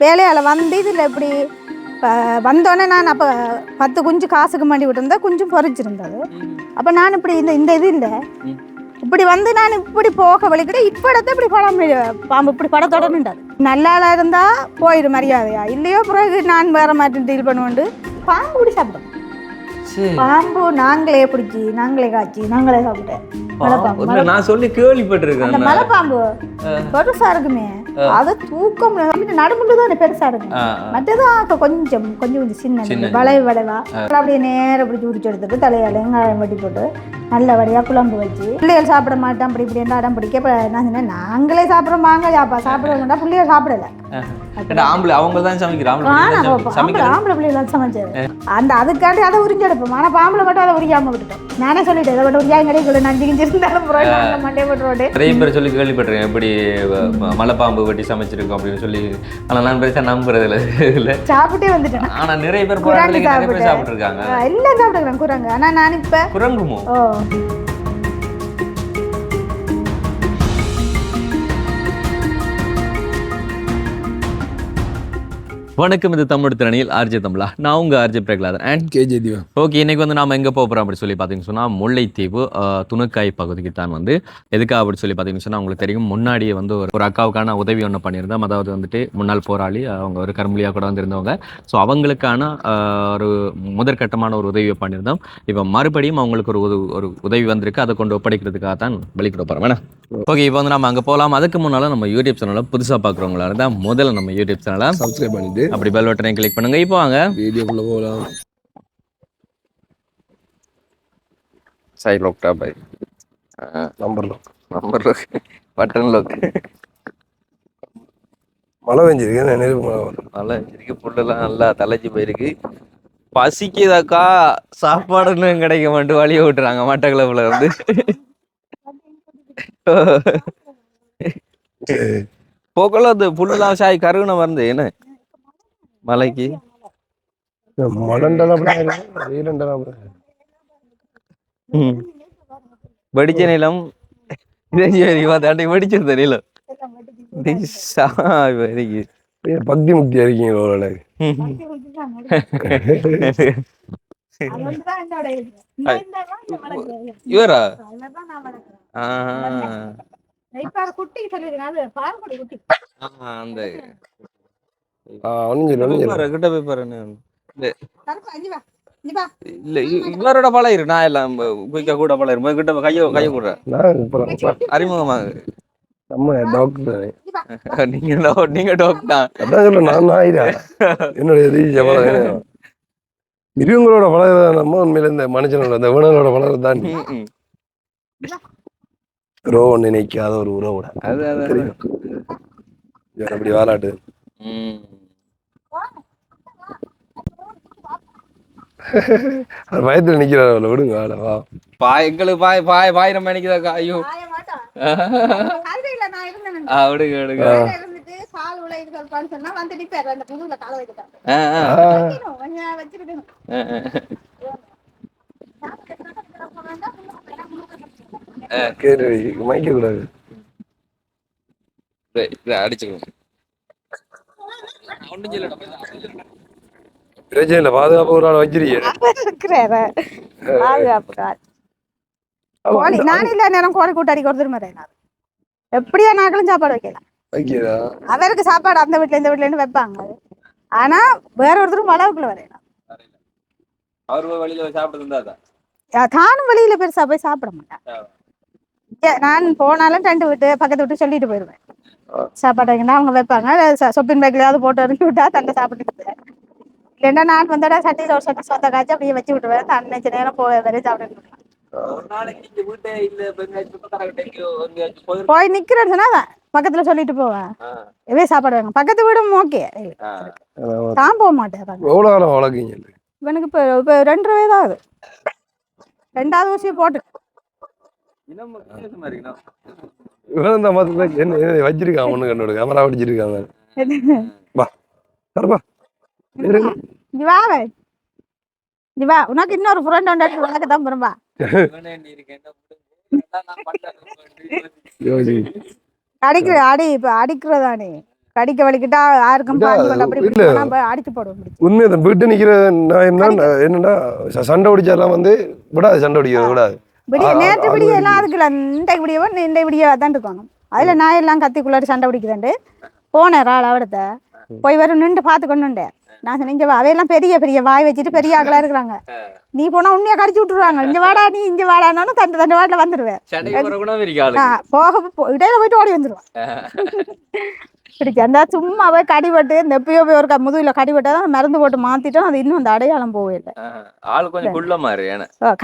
வேலையால் வந்து இதில் இப்படி வந்தோடனே நான் அப்போ 10 குஞ்சு காசுக்கு மாட்டி விட்டுருந்தா குஞ்சும் பொறிச்சிருந்தது. அப்போ நான் இப்படி இந்த இது இல்லை இப்படி வந்து நான் இப்படி போக வலிக்கிட்ட இப்போ இடத்த இப்படி படம் பாம்பு இப்படி படத்தோட நின்றாது. நல்லா இருந்தால் போயிடும் மரியாதையா, இல்லையோ பிறகு நான் வேற மாதிரி டீல் பண்ணுவோண்டு பாம்பு இப்படி சாப்பிட்டோம். பாம்பு நாங்களே பிடிச்சி நாங்களே காய்ச்சி நாங்களே சாப்பிட்டேன். நான் சொல்லி கேள்விப்பட்டிருக்கேன். அந்த மலை பாம்பு பெருசா இருக்குமே, அது தூக்கம் நடுமுண்டுதான் பெருசா இருக்கு. மற்றதான் கொஞ்சம் கொஞ்சம் சின்ன வளைவு வளைவா அப்படியே நேரம் பிடிச்சி உடிச்சு எடுத்துட்டு தலையால வெங்காயம் வெட்டி போட்டு நல்லபடியா குழம்பு வச்சு பிள்ளைகள் சாப்பிட மாட்டேன் அப்படி இப்படி அடம் பிடிக்க நான் சொன்னேன் நாங்களே சாப்பிட்றோம் வாங்க சாப்பிட மாட்டா பிள்ளைகள் சாப்பிடல. அவங்க தான் சமைக்கிறாங்க. ஆம்பளை பிள்ளைகள் சமைச்சது அந்த அதுக்காண்டி அதை உறிஞ்செடுப்போம். ஆனா பாம்பளை மட்டும் அதை உரியாம விட்டுட்டோம். நானே சொல்லிட்டேன் இதை விட்டு உரியாங்க கிடைக்கல நஞ்சு கிஞ்சி இருந்தாலும் மண்டே போட்டு நிறைய பேர் சொல்லி கேள்விப்பட்டிருக்கேன் எப்படி மலைப்பாம்பு வெட்டி சமைச்சிருக்கோம் அப்படின்னு சொல்லி. ஆனா நான் பெருசா நம்புறது இல்லை, சாப்பிட்டே வந்துட்டேன். ஆனா நிறைய பேர் சாப்பிட்டு இருக்காங்க. எல்லாம் சாப்பிட்டுக்கிறேன் குரங்கு. ஆனா நான் இப்ப குரங்குமோ வணக்கம், இது தமிழ் திறனில் ஆர்ஜே தமிழா. நான் உங்கள் RJ Prahaladhan and KJ Theeva. Okay, இன்றைக்கி வந்து நாம் எங்கே போகிறோம் அப்படி சொல்லி பார்த்தீங்கன்னு சொன்னால் முல்லைத்தீவு துணுக்காய் பகுதிக்கு தான் வந்து எதுக்காக அப்படி சொல்லி பார்த்தீங்கன்னு சொன்னால் உங்களுக்கு தெரியும் முன்னாடியே வந்து ஒரு அக்காவுக்கான உதவி ஒன்று பண்ணியிருந்தோம். அதாவது வந்துட்டு முன்னாள் போராளி அவங்க ஒரு கரும்புலியாக கூட வந்திருந்தவங்க. ஸோ அவங்களுக்கான ஒரு முதற்கட்டமான ஒரு உதவியை பண்ணியிருந்தோம். இப்போ மறுபடியும் அவங்களுக்கு ஒரு உதவி வந்திருக்கு, அதை கொண்டு ஒப்படைக்கிறதுக்காக தான் வெளிக்கிட போகிறோம். வேணா ஓகே, இப்போ வந்து நம்ம அங்கே போகலாம். அதுக்கு முன்னால் நம்ம யூடியூப் சேனலை புதுசாக பார்க்குறவங்களா இருந்தால் முதல்ல நம்ம யூடியூப் சேனலை சப்ஸ்கிரைப் பண்ணிட்டு அப்படி பெல் பட்டனை கிளிக் பண்ணுங்க. இப்போ வாங்க வீடியோக்குள்ள போகலாம். Side lock top by number lock button lock. மழை பெஞ்சிருக்கு, நெருப்பு மழை பெஞ்சிருக்கு, புல்லெல்லாம் நல்லா தலைச்சி போயிருக்கு. பசிக்குதாக்கா சாப்பாடுன்னு கிடைக்க மாட்டேன், வழியை விட்டுறாங்க மட்டக்களப்புல இருந்து. போக்கல அது புல்லெல்லாம் சாய் கருகுன மருந்து என்ன மலைக்கு வெடிச்ச நிலம் தாண்டி வெடிச்சிருந்த நிலம் பக்தி முக்தி இருக்கீங்க. இவரா அந்த கிட்ட போய் பாரு. இல்ல இவரோட பழயிரு, நான் எல்லாம் குயிக்கா கூட பழயிரு கிட்ட கைய கூடுறேன் அறிமுகமாக. நீங்க டாக்டர் மிருகங்களோட பழகிறத நம்ம உண்மையில இந்த மனுஷனோட இந்த வினங்களோட பழகிறது தான் ரோவன் நினைக்காத ஒரு உறவோட அப்படி வாராட்டு. பயத்துல நிக்கிறாரு, விடுங்க எங்களுக்கு பாயிரம் நினைக்குதாக்கா. ஐயோ விடுங்க விடுங்க. மைக்க கூடாது, அடிச்சுக்கணும். பிரச்சனை பாதுகாப்பு ஒரு ஆள் வச்சிருக்கேன். நான் இல்ல நேரம் கோழி கூட்டாடி கொடுத்துருமாறேன். எப்படியா நாங்களும் சாப்பாடு வைக்கலாம். அவருக்கு சாப்பாடு அந்த வீட்டுல இந்த வீட்டுல வைப்பாங்க. ஆனா வேற ஒருத்தரும் வளவுக்குள்ள வரையலாம். தானும் வெளியில பெருசா போய் சாப்பிட மாட்டேன். நான் போனாலும் 2 வீட்டு பக்கத்து விட்டு சொல்லிட்டு போயிருவேன். சாப்பாடு வைக்கணும் அவங்க வைப்பாங்க. சொப்பின் பேக்லயாவது போட்டு இறக்கி விட்டா தண்டை சாப்பிட்டு இல்லைன்னா நான் வந்தோட சட்டியில் ஒரு சட்டி சொந்த காய்ச்சி அப்படியே வச்சு விட்டுருவேன். தன்னைச்சு நேரம் போய் வரையும் சாப்பிட்டு போய் நிக்கிறேன்னு சொன்னா பக்கத்துல சொல்லிட்டு போவேன். எவே சாப்பாடு வேணும் பக்கத்து வீடும் ஓகே. தான் போக மாட்டேன். எனக்கு இப்ப 2 வயது ஆகுது. 2வது ஊசியை போட்டு வச்சிருக்கான். ஒண்ணு கண்ணோட கேமரா வச்சிருக்காங்க. உனக்கு இன்னொரு ஃப்ரெண்ட் உண்டாச்சு, உனக்கு தான் பெரும்பா. அடிக்கிறதானே கடிக்க வலிக்கிட்டா யாருக்கும் பாஞ்சு கொண்டு அப்படி இல்ல. அடிச்சு போடுவோம் பிடிச்சி. உண்மையை தான் வீட்டு நிக்கிற நான் என்னன்னா சண்டை பிடிச்சாலாம் வந்து விடாது, சண்டை பிடிக்கிறது விடாது. நேற்று பிடிக்க எல்லாம் அதுக்குல இந்த இப்படியவோ இந்த இப்படியோ தான் இருக்கணும். அதுல நான் எல்லாம் கத்திக்குள்ளாடி சண்டை பிடிக்கிறேன். போனேன் ஆள் அவடத்த போய் வரும் நின்று பார்த்து கொண்டுண்டே. நான் சொன்னேன் இங்க அவையெல்லாம் பெரிய பெரிய வாய் வச்சுட்டு பெரிய ஆக்களா இருக்கிறாங்க, நீ போனா உண்மையா கடிச்சு விட்டுருவாங்க, இங்க வாடா நீ இங்க வாடான்னு தண்டு தண்டு வாட்டில வந்துடுவேன். போக இடையில போயிட்டு ஓடி வந்துடுவான். பிடிச்சி அந்த சும்மாவே கடிபட்டு இந்த எப்பயோ போய் ஒரு முதுகுல கடிபட்டாதான் மருந்து போட்டு மாத்திட்டோம். அது இன்னும் அந்த அடையாளம் போவே இல்லை.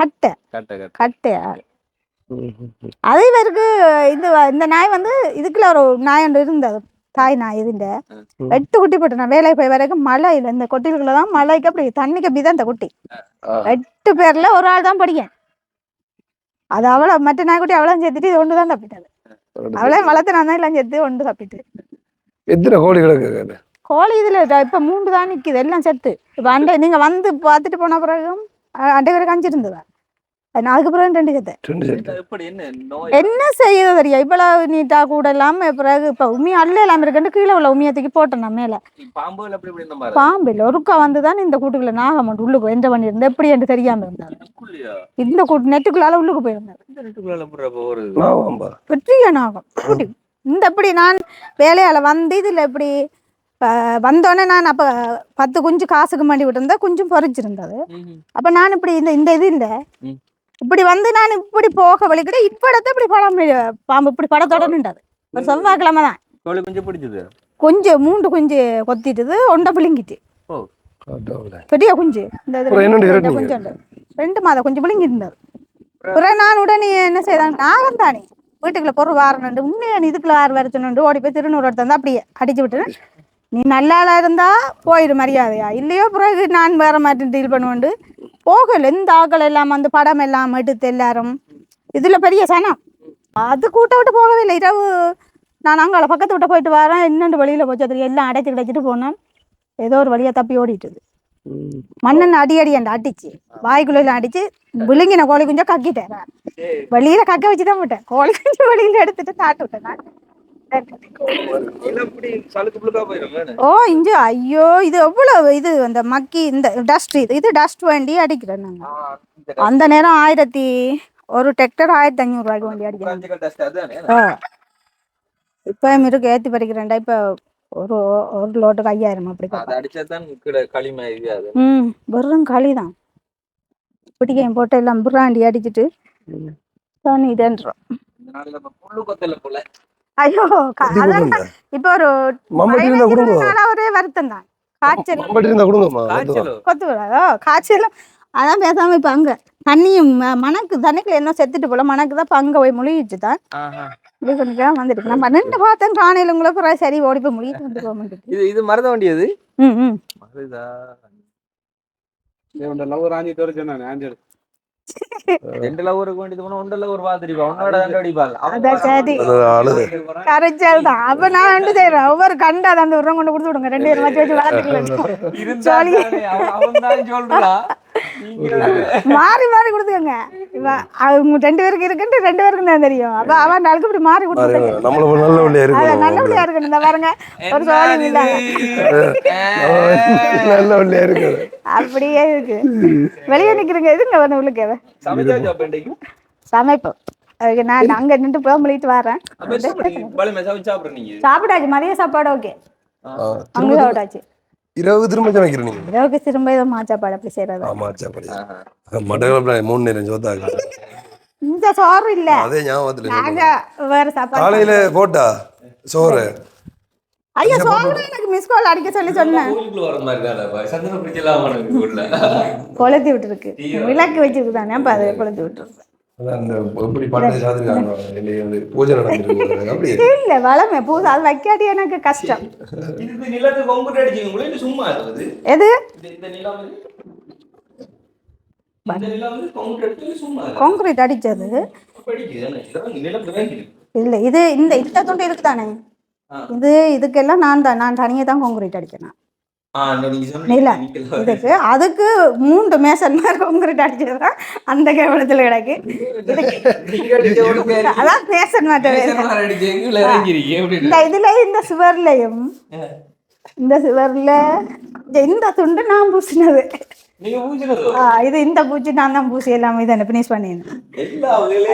கட்டை கட்டை ஆள் அதே பேருக்கு. இந்த நாய் வந்து இதுக்குள்ள ஒரு நாய் ஒன்று இருந்தது, தாய் நாய். இதுண்ட 8 குட்டி போட்டு நான் வேலைக்கு போய் வரைக்கும் மழையில இந்த கொட்டிலுக்குள்ளதான் மழைக்கு அப்படி தண்ணிக்கு அப்படிதான் இந்த குட்டி 8 பேர்ல ஒரு ஆள் தான் படிக்கேன். அது அவளை மற்ற நாய்க்குட்டி அவளும் சேர்த்துட்டு இது ஒன்று தான் தப்பிட்டது. அவளையும் வளர்த்து நான் தான் எல்லாம் சேர்த்து ஒன்று தப்பிட்டு. எத்தனை கோழி கிடக்கு? கோழி இதுல இப்ப 3 தான் நிக்குது, எல்லாம் செத்து. இப்ப அண்டை நீங்க வந்து பார்த்துட்டு போன பிறகும் அண்டை பேருக்கு 5 இருந்ததா, அதுக்கு பிறகு 2 செத்து. என்ன செய்யுது தெரியா இவ்வளவு நீட்டா கூட இல்லாம பிறகு இப்ப உண்மையா அல்ல இல்லாம இருக்குன்னு கீழே உள்ள உண்மையத்துக்கு போட்டேன் நான் மேல. பாம்பு இல்ல ஒருக்கா வந்துதான் இந்த கூட்டுக்குள்ள நாகம் மட்டும் உள்ளுக்கு என்ற பண்ணியிருந்தேன். எப்படி என்று தெரியாம இருந்தாரு. இந்த கூட்டு நெட்டுக்குள்ளால உள்ளுக்கு போயிருந்தாரு. வெற்றிய நாகம் கூட்டி இந்த எப்படி நான் வேலையால வந்து இதுல எப்படி வந்தோடனே நான் அப்ப 10 குஞ்சு காசுக்கு மாட்டி விட்டுருந்தா குஞ்சும் பொறிச்சிருந்தது. அப்ப நான் இப்படி இந்த இது இல்ல இப்படி வந்து நான் இப்படி போக வலிக்கிட்ட இப்படத்தை இப்படி படம் பாம்பு இப்படி படத்தோட நின்றது. ஒரு செவ்வாய்க்கிழமை தான் குஞ்சு 3 குஞ்சு கொத்திட்டுது, ஒன்றை பிள்ளைங்கிட்டு பெரிய குஞ்சு. இந்த 2 மாதம் குஞ்சு பிள்ளைங்கிட்டு இருந்தது. பிறகு நான் உடனே என்ன செய்தான், நாகம் தானே வீட்டுக்குள்ள பொருள் வாரணுண்டு உண்மையா இதுக்குள்ள 6 வரச்சுன்னு ஓடி போய் திருநூறு எடுத்து அப்படியே அடிச்சு விட்டு, நீ நல்லாளா இருந்தா போயிடு மரியாதையா, இல்லையோ பிறகு நான் வேற மாதிரி டீல் பண்ணுவேன். போகல இந்த ஆக்கள் எல்லாம் அந்த படம் எல்லாம் எடுத்து எல்லாரும் இதுல பெரிய சனம் அது கூட்ட விட்டு போகவே இல்லை. இரவு நான் அங்கால பக்கத்து விட்ட போயிட்டு வரேன், இன்னொன்று வழியில போச்சு அது எல்லாம் அடைச்சி கிடைச்சிட்டு போனேன். ஏதோ ஒரு வழியா தப்பி ஓடிட்டுது. மண்ணெண்ண அடி அந்த அடிச்சு வாய்க்குள்ள அடிச்சு விழுங்கின கோழி குஞ்சா கக்கிட்டேன். வெளியில கக்க வச்சுதான் விட்டேன். கோழி குஞ்சு வெளியில எடுத்துட்டு தாட்டு விட்டேன் நான். ஓ இஞ்சு ஐயோ இது எவ்வளவு இது அந்த மக்கி இந்த டஸ்ட் இது டஸ்ட் வண்டி அடிக்கிறேன் நாங்க. அந்த நேரம் 1 டிராக்டர் 1500 ரூபாய்க்கு வண்டி அடிக்கிறேன். இப்ப இருக்கு ஏத்தி பறிக்கிறேன்டா. இப்ப ஒரு லோட்டுக்கு 5000 அப்படி வெறும் களிதான் பிடிக்கையும் போட்டு எல்லாம் புறாண்டி அடிச்சுட்டு தண்ணி இதன்றோம். ஐயோ இப்ப ஒரு ஒரே வருத்தம் தான். காய்ச்சல் அதான் பேசாம இப்ப அங்க தண்ணியும் தண்ணிக்குள்ள என்ன செத்துட்டு போல மணக்குதான் இப்ப அங்க போய் முழுகிச்சு தான் வந்துட்டு நம்ம நின்று பார்த்தேன் காணையில உங்களை சரி ஓடி போய் முழுகிட்டு வந்து போக மாட்டேங்குது. இது மருத வண்டியது ஒவ்வொரு கண்டா அந்த உரம் கொண்டு கொடுத்து விடுங்க 2 பேரும் வச்சு மாறி மாறி கொடுத்துக்கோங்க. அவங்க 2 பேருக்கு இருக்குன்னு 2 பேருக்கு தான் தெரியும். அப்ப அவன் நாளுக்கு இப்படி மாறி கொடுத்துருங்க. நல்லபடியா இருக்கு இந்த பாருங்க ஒரு சோழி அப்படியே இருக்கு. வெளியே நிக்கிறீங்க எதுங்க வந்து உள்ளுக்கு சமைப்போம். நான் அங்க நின்று போக முடிட்டு வரேன். சாப்பிட்டாச்சு மதிய சாப்பாடு. ஓகே அங்க சாப்பிட்டாச்சு. இரவு திரும்ப சமைக்கிறேன் நீங்க? இரவுக்கு திரும்ப ஏதோ மாச்சாப்பாடு அப்படி செய்யறது. மட்டக்களப்புல 3 நேரம் சோத்தாங்க. இந்த சோறு இல்ல அதே ஞாபகத்துல நாங்க வேற சாப்பாடு காலையில போட்டா சோறு. ஐயா சோறு எனக்கு மிஸ் கால் அடிக்க சொன்னேன். கொளுத்தி விட்டுருக்கு விளக்கு வச்சிருக்கு தானே அப்ப அதை கொளுத்தி விட்டுருக்கு. இல்ல வளமே பூசை அது வைக்காட்டி எனக்கு கஷ்டம். எது கான்கிரீட் அடிச்சது இல்ல. இது இந்த துண்டு இருக்குதானே இதுக்கெல்லாம் நான் தனியே தான் கான்கிரீட் அடிக்கணும். இல்ல இதுக்கு அதுக்கு 3 மேசன் மாதிரி கொங்கிரீட் அடிச்சதுதான் அந்த கேவலத்துல கிடக்கு. அதான் மேசன் மாட்டவே இந்த இதுல இந்த சுவர்லயும் இந்த சுவர்ல இந்த துண்டு நான் பூசினது. இது இந்த பூச்சி நான் தான் பூசி எல்லாம் இதை பினிஷ் பண்ணினேன்.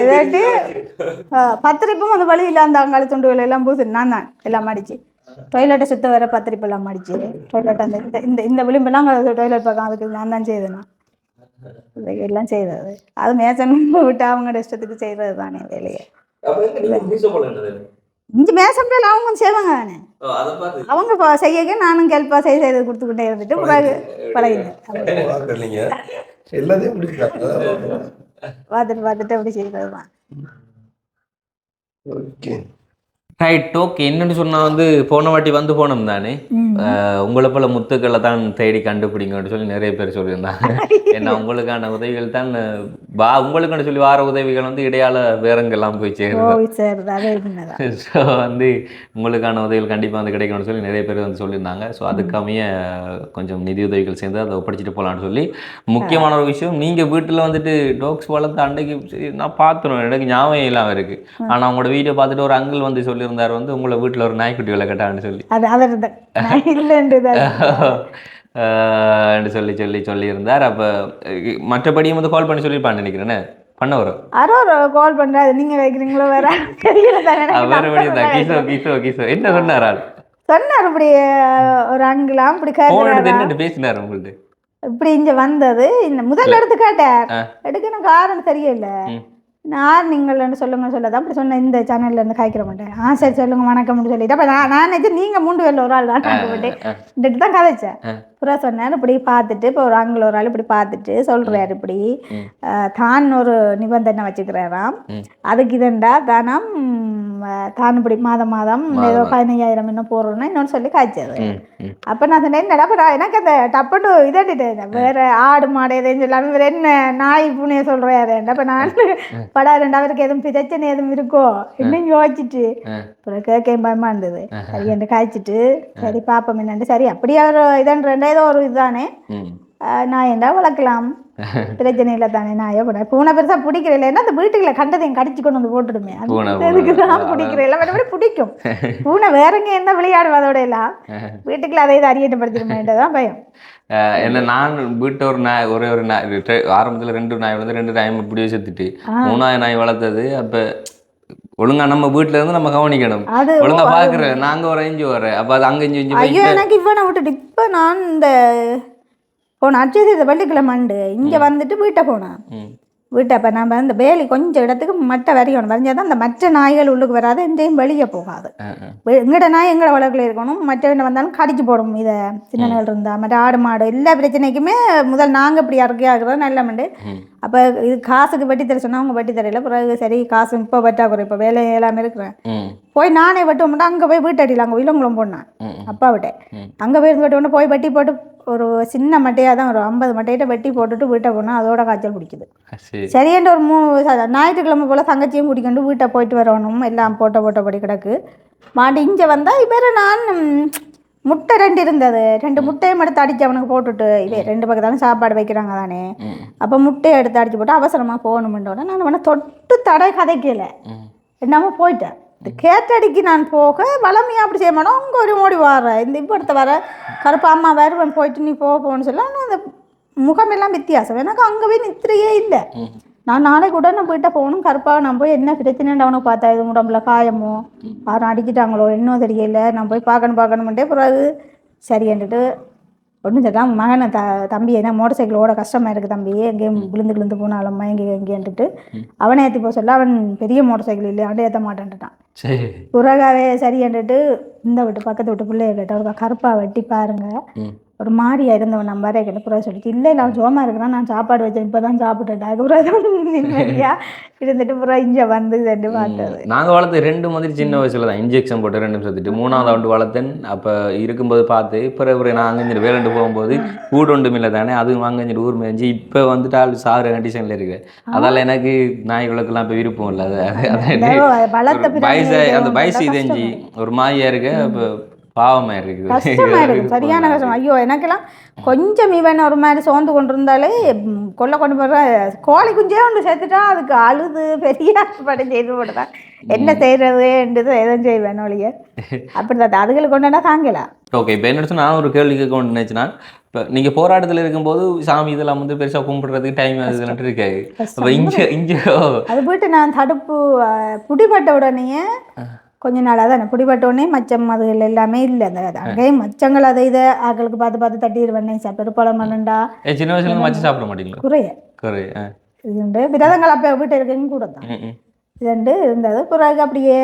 அதாட்டு பத்திரிப்பும் அந்த வழியில் அந்த அங்காளி துண்டுகள் எல்லாம் பூசி நான் தான் எல்லாம் அடிச்சு டொய்லெட்டை சுத்த வர பத்திரிப்பு எல்லாம் அடிச்சு டொய்லெட் அந்த இந்த இந்த விளிம்பெல்லாம் டொய்லெட் பக்கம் அதுக்கு நான் தான் செய்தேன். எல்லாம் செய்தது அது மேசன் விட்டு அவங்களோட இஷ்டத்துக்கு செய்கிறது தானே வேலையை. இஞ்சி மேசம் அவங்க செய்வாங்க தானே அவங்க செய்ய நானும் கேள்பா செய்து கொடுத்துக்கிட்டே இருந்துட்டு பிறகு பழகினேன். பார்த்துட்டு அப்படி செய்கிறது தான். Right okay. என்னன்னு சொன்னா வந்து போன வாட்டி வந்து போனோம் தானே உங்களை போல முத்துக்களை தான் தேடி கண்டுபிடிங்கன்னு சொல்லி நிறைய பேர் சொல்லியிருந்தாங்க. ஏன்னா உங்களுக்கான உதவிகள் தான் உங்களுக்கான சொல்லி வார உதவிகள் வந்து இடையால வேறங்கெல்லாம் போய் சேருது. ஸோ வந்து உங்களுக்கான உதவிகள் கண்டிப்பாக வந்து கிடைக்கணும்னு சொல்லி நிறைய பேர் வந்து சொல்லியிருந்தாங்க. ஸோ அதுக்காமையே கொஞ்சம் நிதி உதவிகள் சேர்ந்து அதை ஒப்படைச்சிட்டு போகலான்னு சொல்லி. முக்கியமான ஒரு விஷயம், நீங்கள் வீட்டில் வந்துட்டு டாக்ஸ் வளர்த்த அன்றைக்கு நான் பார்த்துருவேன், எனக்கு ஞாபகம் இல்லாமல் இருக்குது. ஆனால் அவங்களோட வீடியோ பார்த்துட்டு ஒரு அங்கிள் வந்து சொல்லியிருந்தார் வந்து உங்களை வீட்டில் ஒரு நாய்க்குட்டி விளக்கட்டான்னு சொல்லி சொல்லியிருந்தார். அப்போ மற்றபடியும் வந்து கால் பண்ணி சொல்லியிருப்பான்னு நினைக்கிறேன்னு பண்ண வரும். கால் பண்றாரு நீங்க வைக்கிறீங்களோ வேற என்ன சொன்னார்? சொன்னார் இப்படி ஒரு அங்கிளாம் இப்படி பேசினார் உங்கள்ட்ட இப்படி இங்க வந்தது இந்த முதல் எடுத்து கேட்டார். எடுக்கணும் காரணம் தெரியல. நான் நீங்கள்னு சொல்லுதான் அப்படி சொன்னேன். இந்த சேனல்ல இருந்து காய்க்கிற மாட்டேன். சரி சொல்லுங்க வணக்கம்னு சொல்லிட்டு அப்ப நான் நீங்க 3 பேர்ல ஒரு ஆள் தான் போட்டு தான் கதைச்சேன். அப்புறம் சொன்னேன் இப்படி பார்த்துட்டு இப்போ ஒரு அங்கிள் ஒரு ஆள் இப்படி பார்த்துட்டு சொல்றாரு இப்படி தான் ஒரு நிபந்தனை வச்சுக்கிறாராம். அதுக்கு இதண்டா தானம் தான் இப்படி மாதம் ஏதோ 15,000 இன்னும் போடுறோம்னா இன்னொன்னு சொல்லி காய்ச்சது. அப்ப நான் சொன்னேன் என்னடா அப்ப எனக்கு அந்த டப்புன்னு இதாட்டிட்டேன். வேற ஆடு மாடு எதையும் சொல்லாம வேற என்ன நாய் பூனைய சொல்றாரு. அப்ப நான் படா அவருக்கு எதுவும் பிரச்சனை எதுவும் இருக்கோ இன்னும் யோசிச்சுட்டு அப்புறம் கேட்க பயமா இருந்தது. சரி என்று காய்ச்சிட்டு சரி பாப்போம் என்னண்டு சரி அப்படியே ஒரு இதன் ஏதோ ஒரு இதுதானே நான் என்ன வளர்க்கலாம் பிரச்சனை இல்லை தானே. நான் ஏன் பூனை பெருசா பிடிக்கிறேன் ஏன்னா அந்த வீட்டுக்குள்ள கண்டதையும் கடிச்சு கொண்டு வந்து போட்டுடுமே அதுக்குதான் பிடிக்கிறேன் எல்லாம் பிடிக்கும். பூனை வேறங்க என்ன விளையாடும் அதோட எல்லாம் வீட்டுக்குள்ள அதை அறியப்படுத்திடுமேன்றதான் பயம். என்ன நான் வீட்டை ஒரு நாய் ஒரே ஒரு நாய் ஆரம்பத்தில் 2 நாய் வளர்ந்து 2 நாய் இப்படியே செத்துட்டு 3ஆவது நாய் வளர்த்தது. அப்ப ஒழுங்கா நம்ம வீட்டுல இருந்து நம்ம கவனிக்கணும். ஒழுங்கா பாக்குறேன் நாங்க ஒரு 5 வரேன். அப்ப அது அங்க 5 எனக்கு இவனை விட்டுட்டு இப்ப நான் இந்த போனேன் அட்சய வெள்ளிக்கிழமை இங்க வந்துட்டு வீட்டை போனேன். வீட்டை அப்போ நம்ம இந்த வேலி கொஞ்சம் இடத்துக்கு மட்டை வரையணும். வரைஞ்சாதான் அந்த மற்ற நாய்கள் உள்ளுக்கு வராது எங்கேயும் வெளியே போகாது. எங்கட நாய் எங்கட வளர்க்கல இருக்கணும். மற்றவங்க வந்தாலும் கடிச்சு போடும். இதை சின்னங்கள் இருந்தால் மற்ற ஆடு மாடு எல்லா பிரச்சனைக்குமே முதல் நாங்கள் இப்படி இறக்கியாகிறோம் நல்ல மண்டு. அப்போ இது காசுக்கு வெட்டி தர சொன்னால் அவங்க வெட்டி தரையில பிறகு சரி காசு இப்போ வெட்டாக்குறோம் இப்போ வேலை எல்லாமே இருக்கிறேன் போய் நானே வெட்ட மாட்டேன். அங்கே போய் வீட்டடியில் அங்கே இளங்குளம் போனான் அப்பா விட்டேன். அங்கே போய் வெட்ட உடனே போய் வெட்டி போட்டு ஒரு சின்ன மட்டையாக தான் ஒரு 50 மட்டையிட்ட வெட்டி போட்டுட்டு வீட்டை போனால் அதோட காய்ச்சல் பிடிக்குது. சரியாண்டு ஒரு ஞாயிற்றுக்கிழமை போல் தங்கச்சியும் குடிக்கொண்டு வீட்டை போயிட்டு வரணும். எல்லாம் போட்டபடி கிடக்கு மாட்டி இங்கே வந்தால் இவர் நான் முட்டை 2 இருந்தது. 2 முட்டையும் எடுத்து அடித்து அவனுக்கு போட்டுட்டு இதே 2 பக்கத்தாலும் சாப்பாடு வைக்கிறாங்க தானே. அப்போ முட்டையை எடுத்து அடித்து போட்டு அவசரமாக போகணுமென்றோட நான் அவனை தொட்டு தடை கதைக்கல என்னமோ போயிட்டேன். இந்த கேட்டடிக்கு நான் போக வளமையாக அப்படி செய்ய மாட்டோம். அவங்க ஒரு ஓடி வர இந்த இப்போ எடுத்த வர கருப்பா அம்மா வருவன் போயிட்டு நீ போன்னு சொல்ல. ஆனால் அந்த முகமெல்லாம் வித்தியாசம் எனக்கு அங்கே போய் நித்திரையே இல்லை. நான் நாளைக்கு உடனே போயிட்டா போகணும். கருப்பாக நான் போய் என்ன பிரச்சனைன்னு அவனுக்கு பார்த்தா இது உடம்புல காயமோ யாரும் அடிக்கிட்டாங்களோ இன்னும் தெரியல. நான் போய் பார்க்கணுமெண்டே பிறகு சரியன்ட்டு ஒன்றும் சரிதான் மகனை தம்பி என்ன மோட்டர் சைக்கிள் ஓட கஷ்டமாக இருக்குது தம்பி எங்கேயும் விழுந்து போனாலும் மயங்கி எங்கேன்ட்டு அவனை ஏற்றி போக சொல்ல அவன் பெரிய மோட்டர் சைக்கிள் இல்லை அவன் ஏற்ற மாட்டேன்ட்டான். புறகாவே சரியன்ட்டு இந்த விட்டு பக்கத்து விட்டு பிள்ளைய கேட்ட ஒரு கருப்பாக வெட்டி பாருங்க ஒரு மாதிரியா இருந்தவன் நம்ம வரைய கேட்ட புறா சொல்லிச்சு இல்லை நான் சோமா இருக்கிறேன் நான் சாப்பாடு வச்சேன் இப்போ தான் சாப்பிட்டேன். அதுக்கப்புறம் இருந்துட்டு புறா இங்கே வந்து பார்த்தது. நாங்கள் வளர்த்து 2 மாதிரி சின்ன வயசுல தான் இன்ஜெக்ஷன் போட்டு 2 நிமிஷத்துட்டு 3ஆவது ஆண்டு வளர்த்தேன். அப்போ இருக்கும்போது பார்த்து பிறகு நான் அங்கே வேலைண்டு போகும்போது கூடு ஒன்றும் இல்லை தானே அதுவும் அங்கே ஊர் மேய்ஞ்சி இப்போ வந்துட்டு ஆள் சாகுற கண்டிஷனில் இருக்கு. அதால் எனக்கு நாய்களுக்கெல்லாம் இப்போ விருப்பம் இல்லை. அது வயசு அந்த வயசு தெரிஞ்சு ஒரு மாயா இருக்கு. அப்போ பாவமா இருக்குது. கஷ்டமா இருக்கும், சரியான கஷ்டம். ஐயோ எனக்கெல்லாம் கொஞ்சம் இவன் ஒரு மாதிரி சோர்ந்து கொண்டு இருந்தாலே கொல்ல கொண்டு போடுற கோழி குஞ்சே ஒன்று சேர்த்துட்டா அதுக்கு அழுது பெரிய படம் செய்து போட்டுதான் என்ன செய்யறதுன்றது எதுவும் செய்வேன் ஒழிய அப்படிதான் அதுகளுக்கு கொண்டுனா தாங்கலாம். ஓகே, இப்போ என்ன சொன்னா நான் ஒரு கேள்வி கேட்க ஒன்று நினைச்சுன்னா, இப்போ நீங்கள் போராட்டத்தில் இருக்கும்போது சாமி இதெல்லாம் வந்து பெருசாக கும்பிடுறதுக்கு டைம் அதுலாம் இருக்காது. அப்போ இங்கே அது போயிட்டு நான் தடுப்பு பிடிபட்ட உடனேயே கொஞ்ச நாளாக தான் பிடிபட்ட உடனே மச்சம் அதுகள் எல்லாமே இல்லை. அந்த அங்கேயும் மச்சங்கள் அதை இதை ஆக்களுக்கு பார்த்து தட்டிடுவேன். பெருப்பாலம் பண்ணண்டா சின்ன வயசுல மச்சம் சாப்பிட மாட்டீங்களா? குறைய இதுண்டு விரதங்கள் அப்போ வீட்டு இருக்கேன்னு கூட தான் இதுண்டு இருந்தது. பிறகு அப்படியே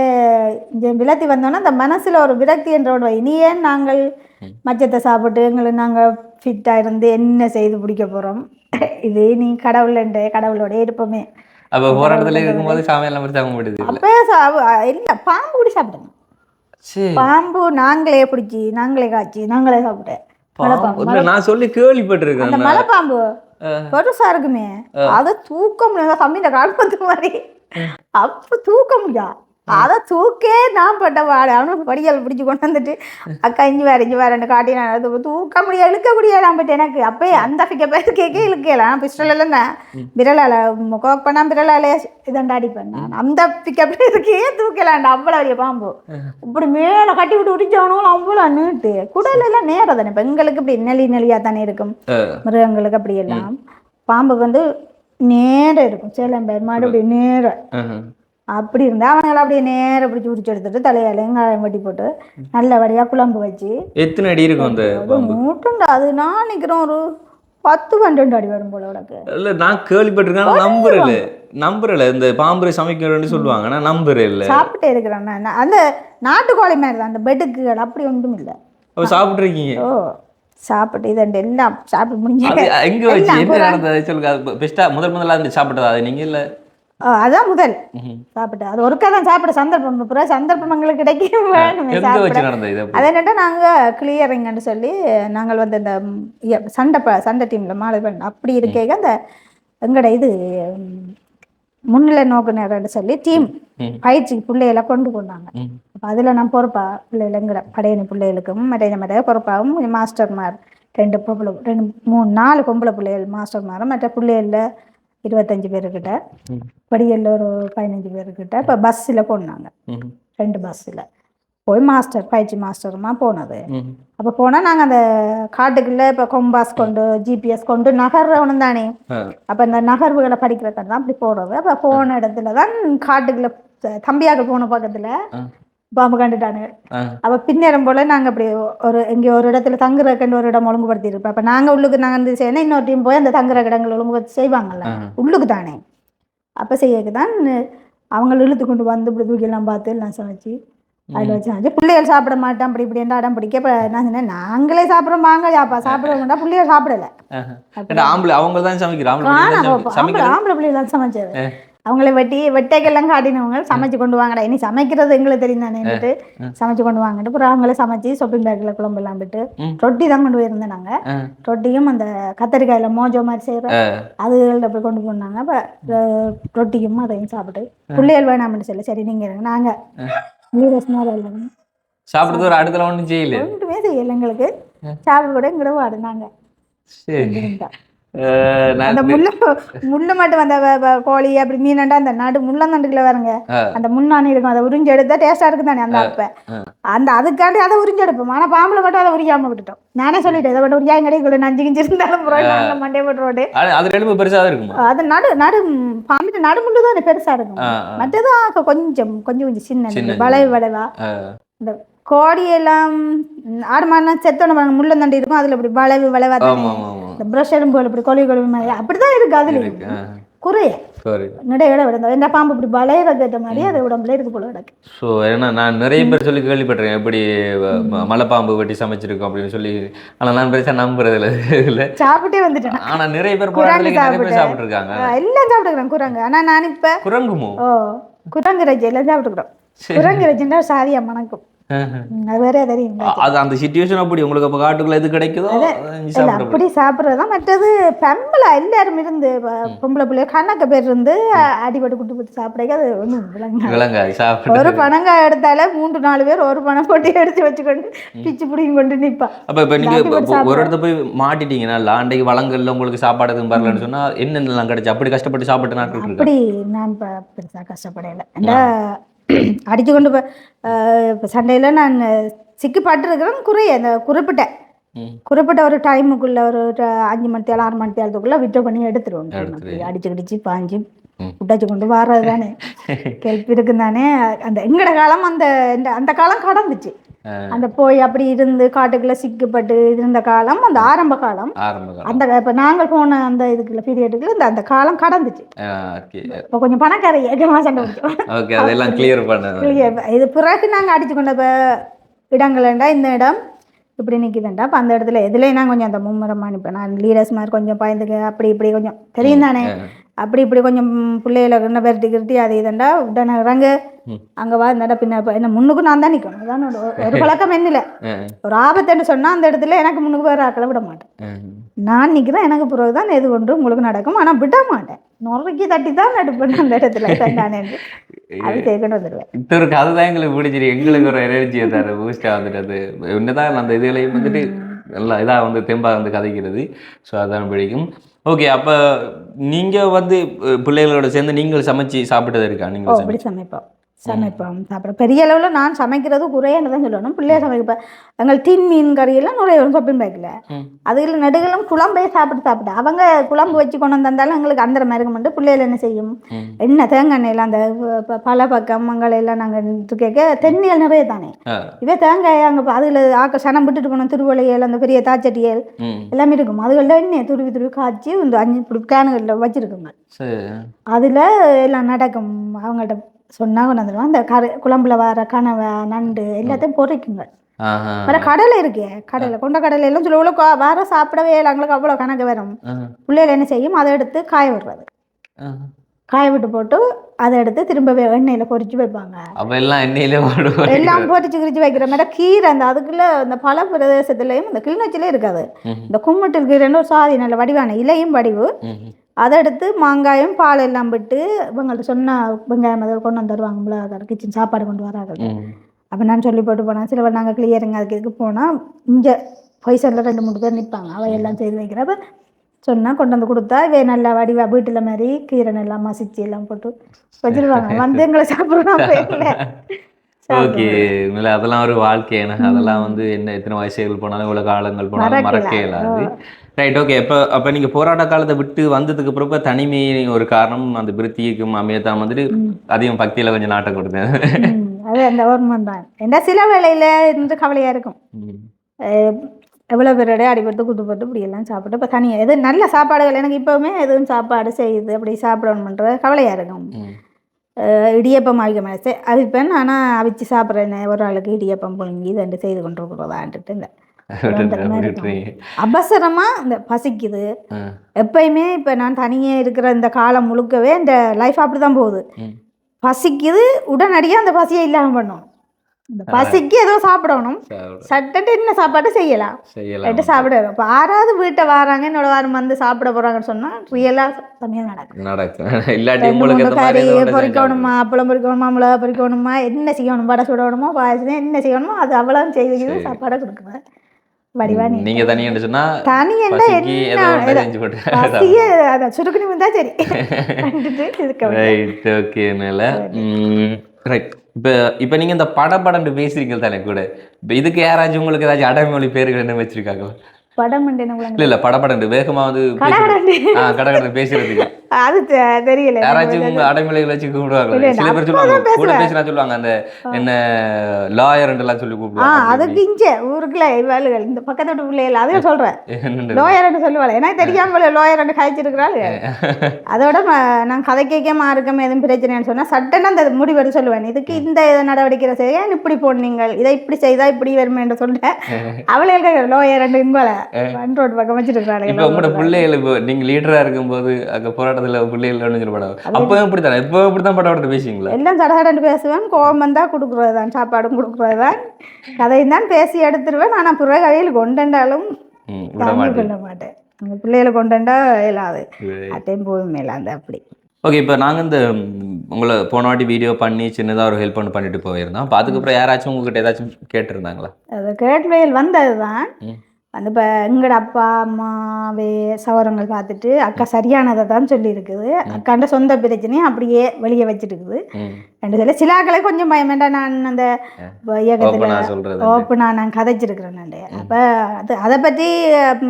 இங்கே விலத்தி வந்தோன்னா அந்த மனசில் ஒரு விரக்தி என்ற ஒன்று, இனியே நாங்கள் மச்சத்தை சாப்பிட்டு எங்களை நாங்கள் ஃபிட்டாக இருந்து என்ன செய்து பிடிக்க போகிறோம், இது நீ கடவுளோட இருப்போமே. அப்போ போராட்டத்தில் இருக்கும்போது சாமியெல்லாம் மாதிரி சாப்பிட முடியுது. அப்போ இல்லை பாம்பு கூட சாப்பிட்டேன். பாம்பு நாங்களே பிடிச்சி நாங்களே காய்ச்சி நாங்களே சாப்பிட்டேன். நான் சொல்லி கேள்விப்பட்டிருக்கேன். அந்த மலை பாம்பு பெருசா இருக்குமே, அதை தூக்க முடியாது. கம்மியில கால்பத்து மாதிரி அப்ப தூக்க முடியா, அதை தூக்கே நான் பட்ட வாடு. அவனுக்கு படிகள் பிடிச்சி கொண்டு வந்துட்டு அக்கா இஞ்சி வேறன்னு காட்டி நான் தூக்க முடியாது, இழுக்க முடியாது. நான் பட்டு எனக்கு அப்பயே அந்த பேர் கேட்க இழுக்கல. நான் பிஸ்டல் தான் விரலால கோக் பண்ணா விரலாலே இதண்டா அடிப்பேன். நான் அந்த இருக்கே தூக்கலாண்டா. அவ்வளோ வரைய பாம்பு இப்படி மேலே கட்டி விட்டு உடிச்சவனும் அவ்வளோ நீட்டு குடல் எல்லாம் நேரம் தானே. பெண்களுக்கு இப்படி நெளியா தானே இருக்கும், மிருகங்களுக்கு அப்படி எல்லாம். பாம்பு வந்து நேரம் இருக்கும், சேலம் பேர் மாடு அப்படி நேரம் அப்படி இருந்தா அவங்களை அப்படியே நேரம் பிடிச்சி உரிச்சு எடுத்துட்டு தலையால வெங்காயம் வெட்டி போட்டு நல்லபடியா குழம்பு வச்சு. எத்தனை அடி இருக்கும் அந்த மூட்டுண்டா? அது நான் நினைக்கிறேன் ஒரு 10-12 அடி வரும் போல உனக்கு. இல்ல நான் கேள்விப்பட்டிருக்கேன், நம்புறல இந்த பாம்பு சமைக்கிறேன்னு சொல்லுவாங்க, நான் நம்புறேன் இல்ல. சாப்பிட்டே இருக்கிறேன் நான். அந்த நாட்டுக்கோழி மாதிரி தான் அந்த பெடுக்குகள் அப்படி ஒன்றும் இல்லை. சாப்பிட்ருக்கீங்க? ஓ சாப்பிட்டு இதண்டு எல்லாம் சாப்பிட்டு முடிஞ்சு எங்க வச்சு என்ன நடந்தது சொல்லுங்க. பெஸ்டா முதல்ல அந்த சாப்பிட்டதா அது நீங்க இல்ல? அதான் முதல் சாப்பிட்டு அது ஒருக்கா தான் சாப்பிட சந்தர்ப்பம். அப்புறம் சந்தர்ப்பம் எங்களுக்கு கிடைக்கும் வேணுமே சாப்பிட. அதை என்னட்டா நாங்கள் கிளியரிங்னு சொல்லி நாங்கள் வந்து இந்த சண்டை டீமில் மாலை பண்ண அப்படி இருக்க அந்த எங்கட இது முன்னிலை நோக்குனர்னு சொல்லி டீம் பயிற்சிக்கு பிள்ளைகளை கொண்டாங்க. அப்போ அதில் நான் பொறுப்பா பிள்ளைகள் எங்கட படையணி பிள்ளைகளுக்கும் மற்ற பொறுப்பாகவும் மாஸ்டர்மார் 4 பொம்பளை பிள்ளைகள் மாஸ்டர்மாரும் மற்ற பிள்ளைகளில் 25 பேருக்கிட்ட, படிகளில் ஒரு 15 பேருக்கிட்ட. இப்போ பஸ்ஸில் போனாங்க, 2 பஸ்ஸில் போய் பயிற்சி மாஸ்டருமா போனது. அப்போ போனால் நாங்கள் அந்த காட்டுக்குள்ளே இப்போ கொம்பாஸ் கொண்டு ஜிபிஎஸ் கொண்டு நகர்றவனும் தானே. அப்போ இந்த நகர்வுகளை படிக்கிறதுக்கு தான் அப்படி போடுறது. அப்போ போன இடத்துல தான் காட்டுக்குள்ளே தம்பியாக போன பக்கத்தில் பாம்பு கண்டுட்டானு. அப்போ பின்னேறம் போல் நாங்கள் அப்படி எங்கே ஒரு இடத்துல தங்குறதுக்கு ஒரு இடம் ஒழுங்குபடுத்தி இருப்போம். அப்போ நாங்கள் உள்ளுக்கு நாங்கள் வந்து செய்யணும், இன்னொரு டீம் போய் அந்த தங்குற இடங்கள் ஒழுங்குபடுத்தி செய்வாங்கல்ல உள்ளுக்கு தானே. அப்போ செய்யக்கு தான் அவங்க இழுத்து கொண்டு வந்து இப்படி தூக்கியெல்லாம் பார்த்து எல்லாம் சமைச்சு அதில் வச்சு பிள்ளைகள் சாப்பிட மாட்டேன் அப்படி இப்படி என்ன இடம் பிடிக்க. இப்போ நான் சொன்னேன் நாங்களே சாப்பிட்றோம் வாங்கப்பா சாப்பிட மாட்டா, பிள்ளைகள் சாப்பிடலை. அவங்க தான் சமைக்கிறாங்க, ஆம்பளை பிள்ளைகள் சமைச்சது. அவங்கள வெட்டைக்கெல்லாம் காட்டினவங்க சமைச்சு கொண்டு வாங்கடா, இனி சமைக்கிறது எங்களுக்கு தெரியும் தானேன்ட்டு சமைச்சு கொண்டு வாங்கிட்டு அப்புறம் அவங்கள சமைச்சு ஷாப்பிங் பேக்கில் குழம்பெல்லாம் விட்டு ரொட்டி தான் கொண்டு போயிருந்தேன். நாங்கள் ரொட்டியும் அந்த கத்தரிக்காயில் மோஜோ மாதிரி செய்கிறோம் அதுகளில் போய் கொண்டு போனாங்க. அப்போ ரொட்டியும் அதையும் சாப்பிட்டு பிள்ளைகள் வேணாம்னு சொல்லி சரி நீங்கள் நாங்கள் சாப்பிடுறது ஒரு அடுத்த ஒன்றும் செய்யல, ஒன்றுமே செய்யலை. எங்களுக்கு சாப்பிட கூட எங்கூட வாடினாங்க. அந்த முள்ளு மட்டும் அந்த கோழி அப்படி மீனண்டா அந்த முள்ளந்தண்டுக்குள்ள வருங்க அந்த முன்னாணி இருக்கும், அதை உறிஞ்சு எடுத்தா டேஸ்டா இருக்கு தானே. அந்த அப்ப அந்த அதுக்காண்டி அதை உறிஞ்சு எடுப்போம். ஆனா பாம்புல மட்டும் அதை உரியாம விட்டுட்டோம். நானே சொல்லிட்டேன் இதை மட்டும் உரியாங்க கிடையாது, நஞ்சு கிஞ்சு இருந்தாலும் மண்டே போட்டு அது நடு பாம்பு நடுமுள்ளு தான் பெருசா இருக்கும். மற்றதான் கொஞ்சம் சின்ன வளைவா இந்த கோடியெல்லாம் ஆடு மாடுலாம் செத்தோன்னு முள்ளந்தண்டி இருக்கும், அதுல இப்படி வளைவா தானே இந்த ப்ரஷ் எலும்புகள் இப்படி கொழுவி மாதிரி அப்படிதான் இருக்கு. அதுல குறைய இடையிட விட இந்த பாம்பு இப்படி வளையறத மாதிரி அது உடம்புல இருக்கு போல கிடக்கு. ஸோ ஏன்னா நான் நிறைய பேர் சொல்லி கேள்விப்பட்டிருக்கேன் எப்படி மலைப்பாம்பு வெட்டி சமைச்சிருக்கோம் அப்படின்னு சொல்லி. ஆனா நான் பெருசா நம்புறது இல்லை, சாப்பிட்டே வந்துட்டேன். ஆனா நிறைய பேர் சாப்பிட்டு இருக்காங்க, எல்லாம் சாப்பிட்டுக்கிறேன் குரங்கு. ஆனா நான் இப்ப குரங்குமோ குரங்கு ரஜை எல்லாம் சாப்பிட்டுக்கிறோம். குரங்கு ரஜைன்னா சாதியா மணக்கும். அது வேற தெரியும். அது அந்த சிச்சுவேஷன் அப்படி உங்களுக்கு அப்போ காட்டுக்குள்ள எது கிடைக்குதோ இல்ல அப்படி சாப்பிட்றதுதான். மற்றது பெம்பளை எல்லாரும் இருந்து பொம்பளை பிள்ளைய கணக்க பேர் இருந்து அடிபட்டு குட்டு போட்டு சாப்பிட அது ஒன்றும் விளங்காது சாப்பிட. ஒரு பணங்காய் எடுத்தாலே 3-4 பேர் ஒரு பணம் போட்டு எடுத்து வச்சுக்கொண்டு பிச்சு பிடிங்கி கொண்டு நிற்பா. அப்போ இப்போ நீங்கள் ஒரு இடத்த போய் மாட்டிட்டீங்கன்னா அன்றைக்கு வளங்கல்ல உங்களுக்கு சாப்பாடு எதுவும் வரலன்னு சொன்னா என்னென்னலாம் கிடைச்சு அப்படி கஷ்டப்பட்டு சாப்பிட்டு நாட்கள் அப்படி நான் இப்போ பெருசாக கஷ்டப்படையில. ஏன்னா அடித்து கொண்டு இப்போ சண்டையில் நான் சிக்கப்பட்டிருக்கிறேன். அந்த குறிப்பிட்ட ஒரு டைமுக்குள்ள ஒரு 5 மணி நேரம் 6 மணி நேரத்துக்குள்ள விட்ரோ பண்ணி எடுத்துருவோம். அடிச்சு கிடிச்சு பாஞ்சு விட்டாச்சு கொண்டு வர்றது தானே கேள்வி இருக்குன்னு தானே. அந்த எங்கட காலம் அந்த காலம் கடந்துச்சு. அந்த போய் அப்படி இருந்து காட்டுக்குள்ள சிக்கப்பட்டு இருந்த காலம் அந்த ஆரம்ப காலம். அந்த இப்போ நாங்கள் போன அந்த இதுக்குள்ள பீரியடுக்குள்ள அந்த காலம் கடந்துச்சு. இப்போ கொஞ்சம் பணக்கார ஏகமாக சண்டை பிடிச்சோம். இது பிறகு நாங்கள் அடிச்சு கொண்ட இடங்கள்ண்டா இந்த இடம் இப்படி நிற்கிதுண்டா. அப்போ அந்த இடத்துல எதுலேயும் நான் கொஞ்சம் அந்த மும்முரமாக நிற்பேன். நான் லீடர்ஸ் மாதிரி கொஞ்சம் பயந்துக்கு அப்படி இப்படி கொஞ்சம் தெரியும் தானே. அப்படி இப்படி கொஞ்சம் பிள்ளைகளை என்ன பெருட்டி அது இதுண்டா உடனே இறங்க அங்கே வா இந்த பின்ன என்ன முன்னுக்கு நான் தான் நிற்கணும். அதான் ஒரு பழக்கம் என்னில்லை. ஒரு ஆபத்துன்னு சொன்னால் அந்த இடத்துல எனக்கு முன்னுக்கு வேறு ஆக்களை விட மாட்டேன். நான் நிற்கிறேன் எனக்கு பிறகு தான் எது கொண்டு உங்களுக்கு நடக்கும். ஆனால் விட மாட்டேன். நுறைக்கு தட்டி தான் நடுப்பேன் அந்த இடத்துல நானே அது சேர்க்கணும் வந்துடுவேன். இப்போ ஒரு கதை தான் எங்களுக்கு பிடிச்சிரு. எங்களுக்கு ஒரு எனர்ஜியை தர பூஸ்டாக வந்துட்டு அது என்னதான் அந்த இதுகளையும் வந்துட்டு நல்லா இதாக வந்து தெம்பாக வந்து கதைக்கிறது. ஸோ அதான் பிடிக்கும். ஓகே, அப்போ நீங்கள் வந்து பிள்ளைகளோட சேர்ந்து நீங்கள் சமைச்சு சாப்பிட்டது இருக்கா? நீங்கள் அப்படி சமைப்போம் சாப்பிட பெரிய அளவில் நான் சமைக்கிறது குறையான்னு தான் சொல்லணும். பிள்ளைய சமைப்பேன். எங்கள் தீன் மீன் கறியெல்லாம் நிறைய ஷாப்பிங் பேக்கில் அதில் நடுகளும் குழம்பே சாப்பிட்டு அவங்க குழம்பு வச்சு கொண்டு வந்தாலும் எங்களுக்கு அந்த மாதிரி இருக்க மாட்டோம். பிள்ளைகள் என்ன செய்யும் எண்ணெய் தேங்காய் எண்ணெயெல்லாம் அந்த பல பக்கம் மங்களெல்லாம் நாங்கள் கேட்க தென்னியல் நிறைய தானே. இதே தேங்காய் அங்கே அதில் சனம் விட்டுட்டு போனோம். திருவள்ளையல் அந்த பெரிய தாச்சட்டியல் எல்லாமே இருக்கும். அதுகளில் எண்ணெய் துருவி காய்ச்சி இந்த 5 கேனுகளில் வச்சுருக்குங்க. அதில் எல்லாம் நடக்கும். அவங்கள்ட்ட சொன்னா கொண்டு வந்துடுவான். அந்த குழம்புல வர கனவை நண்டு எல்லாத்தையும் பொறிக்குங்க. வேற கடலை இருக்கே கடலை கொண்ட கடலை எல்லாம் சொல்ல இவ்வளோ வேற சாப்பிடவே இல்லை. எங்களுக்கு அவ்வளோ கணக்கு வரும். பிள்ளைகள் என்ன செய்யும் அதை எடுத்து காய விடுறது. காய விட்டு போட்டு அதை எடுத்து திரும்ப எண்ணெயில் பொறிச்சு வைப்பாங்க. எல்லாம் பொறிச்சு கிரிச்சு வைக்கிற மாதிரி கீரை அந்த அதுக்குள்ள இந்த பல பிரதேசத்துலையும் இந்த கிளிநொச்சிலே இருக்காது. இந்த கும்மட்டில் கீரைன்னு ஒரு சாதி நல்ல வடிவான இலையும் வடிவு. அதை எடுத்து மாங்காயம் பால் எல்லாம் விட்டு இவங்கள்ட்ட சொன்னால் வெங்காயம் அதை கொண்டு வந்துடுவாங்களா. அதை கிச்சன் சாப்பாடு கொண்டு வராங்க. அப்போ நான் சொல்லி போட்டு போனேன். சில நாங்கள் கிளியருங்க அதுக்கு இதுக்கு போனால் இங்கே பொய்சனில் 2-3 பேர் நிற்பாங்க. அவையெல்லாம் செய்து வைக்கிறப்ப சொன்னால் கொண்டு வந்து கொடுத்தா இவை நல்லா வடிவா வீட்டில் மாதிரி கீரை நல்லா மசிச்சு எல்லாம் போட்டு வச்சிருவாங்க. வந்து எங்களை சாப்பிட்றோம். ஓகே, அதெல்லாம் ஒரு வாழ்க்கை. எனக்கு அதெல்லாம் வந்து என்ன எத்தனை வயசுகள் போனாலும் இவ்வளோ காலங்கள் போனாலும் மறக்க இல்லாது. Right, okay. அப்போ நீங்கள் போராட்ட காலத்தை விட்டு வந்ததுக்கு பிறகு தனிமை ஒரு காரணம் அந்த பிரித்திக்கும் அமையத்தான் வந்துட்டு அதிகம் பக்தியில் கொஞ்சம் நாட்டம் கொடுத்தேன். அது அந்த ஓர்மம் தான். என்ன சில வேளையில் இருந்து கவலையாக இருக்கும். எவ்வளோ பேரோட அடிபட்டு குத்துப்பட்டு இப்படியெல்லாம் சாப்பிட்டு இப்போ தனியாக எது நல்ல சாப்பாடுகள் எனக்கு இப்போவுமே எதுவும் சாப்பாடு செய்யுது அப்படி சாப்பிடணுன்ற கவலையாக இருக்கும். இடியப்பம் அவிக்க அவிப்பேன். ஆனால் அவிச்சு சாப்பிட்றேன். ஒரு ஆளுக்கு இடியப்பம் புழுங்கி ரெண்டு செய்து கொண்டு இருக்கிறதான்ட்டு இல்லை. அவசரமா இந்த பசிக்குது எப்பயுமே. இப்போ நான் தனியே இருக்கிற இந்த காலம் முழுக்கவே இந்த லைஃப் அப்படிதான் போகுது. பசிக்குது உடனடியாக அந்த பசியை இல்லாமல் பண்ணணும். இந்த பசிக்கு ஏதோ சாப்பிடணும். சட்டட்டு என்ன சாப்பாடு செய்யலாம் சாப்பிடுவோம். இப்போ 6வது வீட்டை வராங்க என்னோட வாரம் வந்து சாப்பிட போறாங்கன்னு சொன்னா ரியலா தனியாக நடக்கும். கறி பொறிக்கணுமா, அப்பளம் பொறிக்கணுமா, மிளகா பொறிக்கணுமா, என்ன செய்யணும், வடை சுடணுமா, பாயசம் என்ன செய்யணுமோ அது அவ்வளோ செய்து சாப்பாடை கொடுக்குவேன். நீங்க தனியா சொன்னா சுருக்குனி வந்தா சரி. இப்ப நீங்க இந்த படப்படன்னு பேசுறீங்க தானே கூட. இப்ப இதுக்கு யாராச்சும் உங்களுக்கு ஏதாச்சும் அடைமொழி பேர்கள் என்ன வச்சிருக்காங்களா? படம் இல்ல படப்படண்டு வேகமா வந்து கடகடன்னு பேசுறதுக்கு அது தெரியல. யாராச்சும் அடைமொழிகள் வச்சு கூப்பிடுவாங்க. சில பேர் சொல்லுவாங்க கூட பேசினா சொல்லுவாங்க அந்த என்ன லாயர் எல்லாம் சொல்லி கூப்பிடுவாங்க. அதுக்கு இங்க ஊருக்குள்ள இவாளுகள் இந்த பக்கத்து பிள்ளைகள் அதையும் சொல்றேன் லோயர்ன்னு சொல்லுவாள். எனக்கு தெரியாம லோயர்ன்னு காய்ச்சிருக்கிறாள். அதோட நான் கதை கேட்காம இருக்கமே எதுவும் பிரச்சனைன்னு சொன்னா சட்டன்னு அந்த முடிவெடு சொல்லுவேன். இதுக்கு இந்த நடவடிக்கை செய்ய இப்படி போனீங்க, இதை இப்படி செய்தா இப்படி வருமே என்று சொல்றேன். அவளுக்கு லோயர் இன்பல ரோட் பக்கம் வச்சிருக்கிறாள். இப்போ உங்களோட பிள்ளைகள் நீங்க லீடரா இருக்கும்போது அங்க போராட்ட படத்துல பிள்ளைகள் சொல்லப்படாது அப்போ இப்படித்தான் இப்போ இப்படித்தான் படம் பேசுவீங்களா? எல்லாம் சடசடன்னு பேசுவேன், கோபம் வந்தால் கொடுக்குறது தான், சாப்பாடும் கொடுக்குறது தான், கதையும் தான் பேசி எடுத்துருவேன். ஆனால் பிறகு கையில் கொண்டாலும் கொள்ள மாட்டேன். அந்த பிள்ளைகளை கொண்டாண்டா இல்லாது அட்டையும் போகும் இல்லாது அப்படி. ஓகே, இப்போ நாங்கள் இந்த உங்களை போன வாட்டி வீடியோ பண்ணி சின்னதாக ஒரு ஹெல்ப் பண்ணிட்டு போயிருந்தோம். அப்போ அதுக்கப்புறம் யாராச்சும் உங்ககிட்ட ஏதாச்சும் கேட்டிருந்தாங்களா? அது கேட்வையில் வந்தது தான். வந்து இப்போ எங்களோட அப்பா அம்மாவே சவரங்கள் பார்த்துட்டு அக்கா சரியானதை தான் சொல்லியிருக்குது. அக்காண்ட சொந்த பிரச்சனையும் அப்படியே வெளியே வச்சுருக்குது. ரெண்டு சொல்ல சிலாக்களை கொஞ்சம் பயமேண்டா நான் அந்த இயக்கத்தில் ஓப்பனாக நான் கதைச்சிருக்கிறேன். நான் அப்போ அதை பற்றி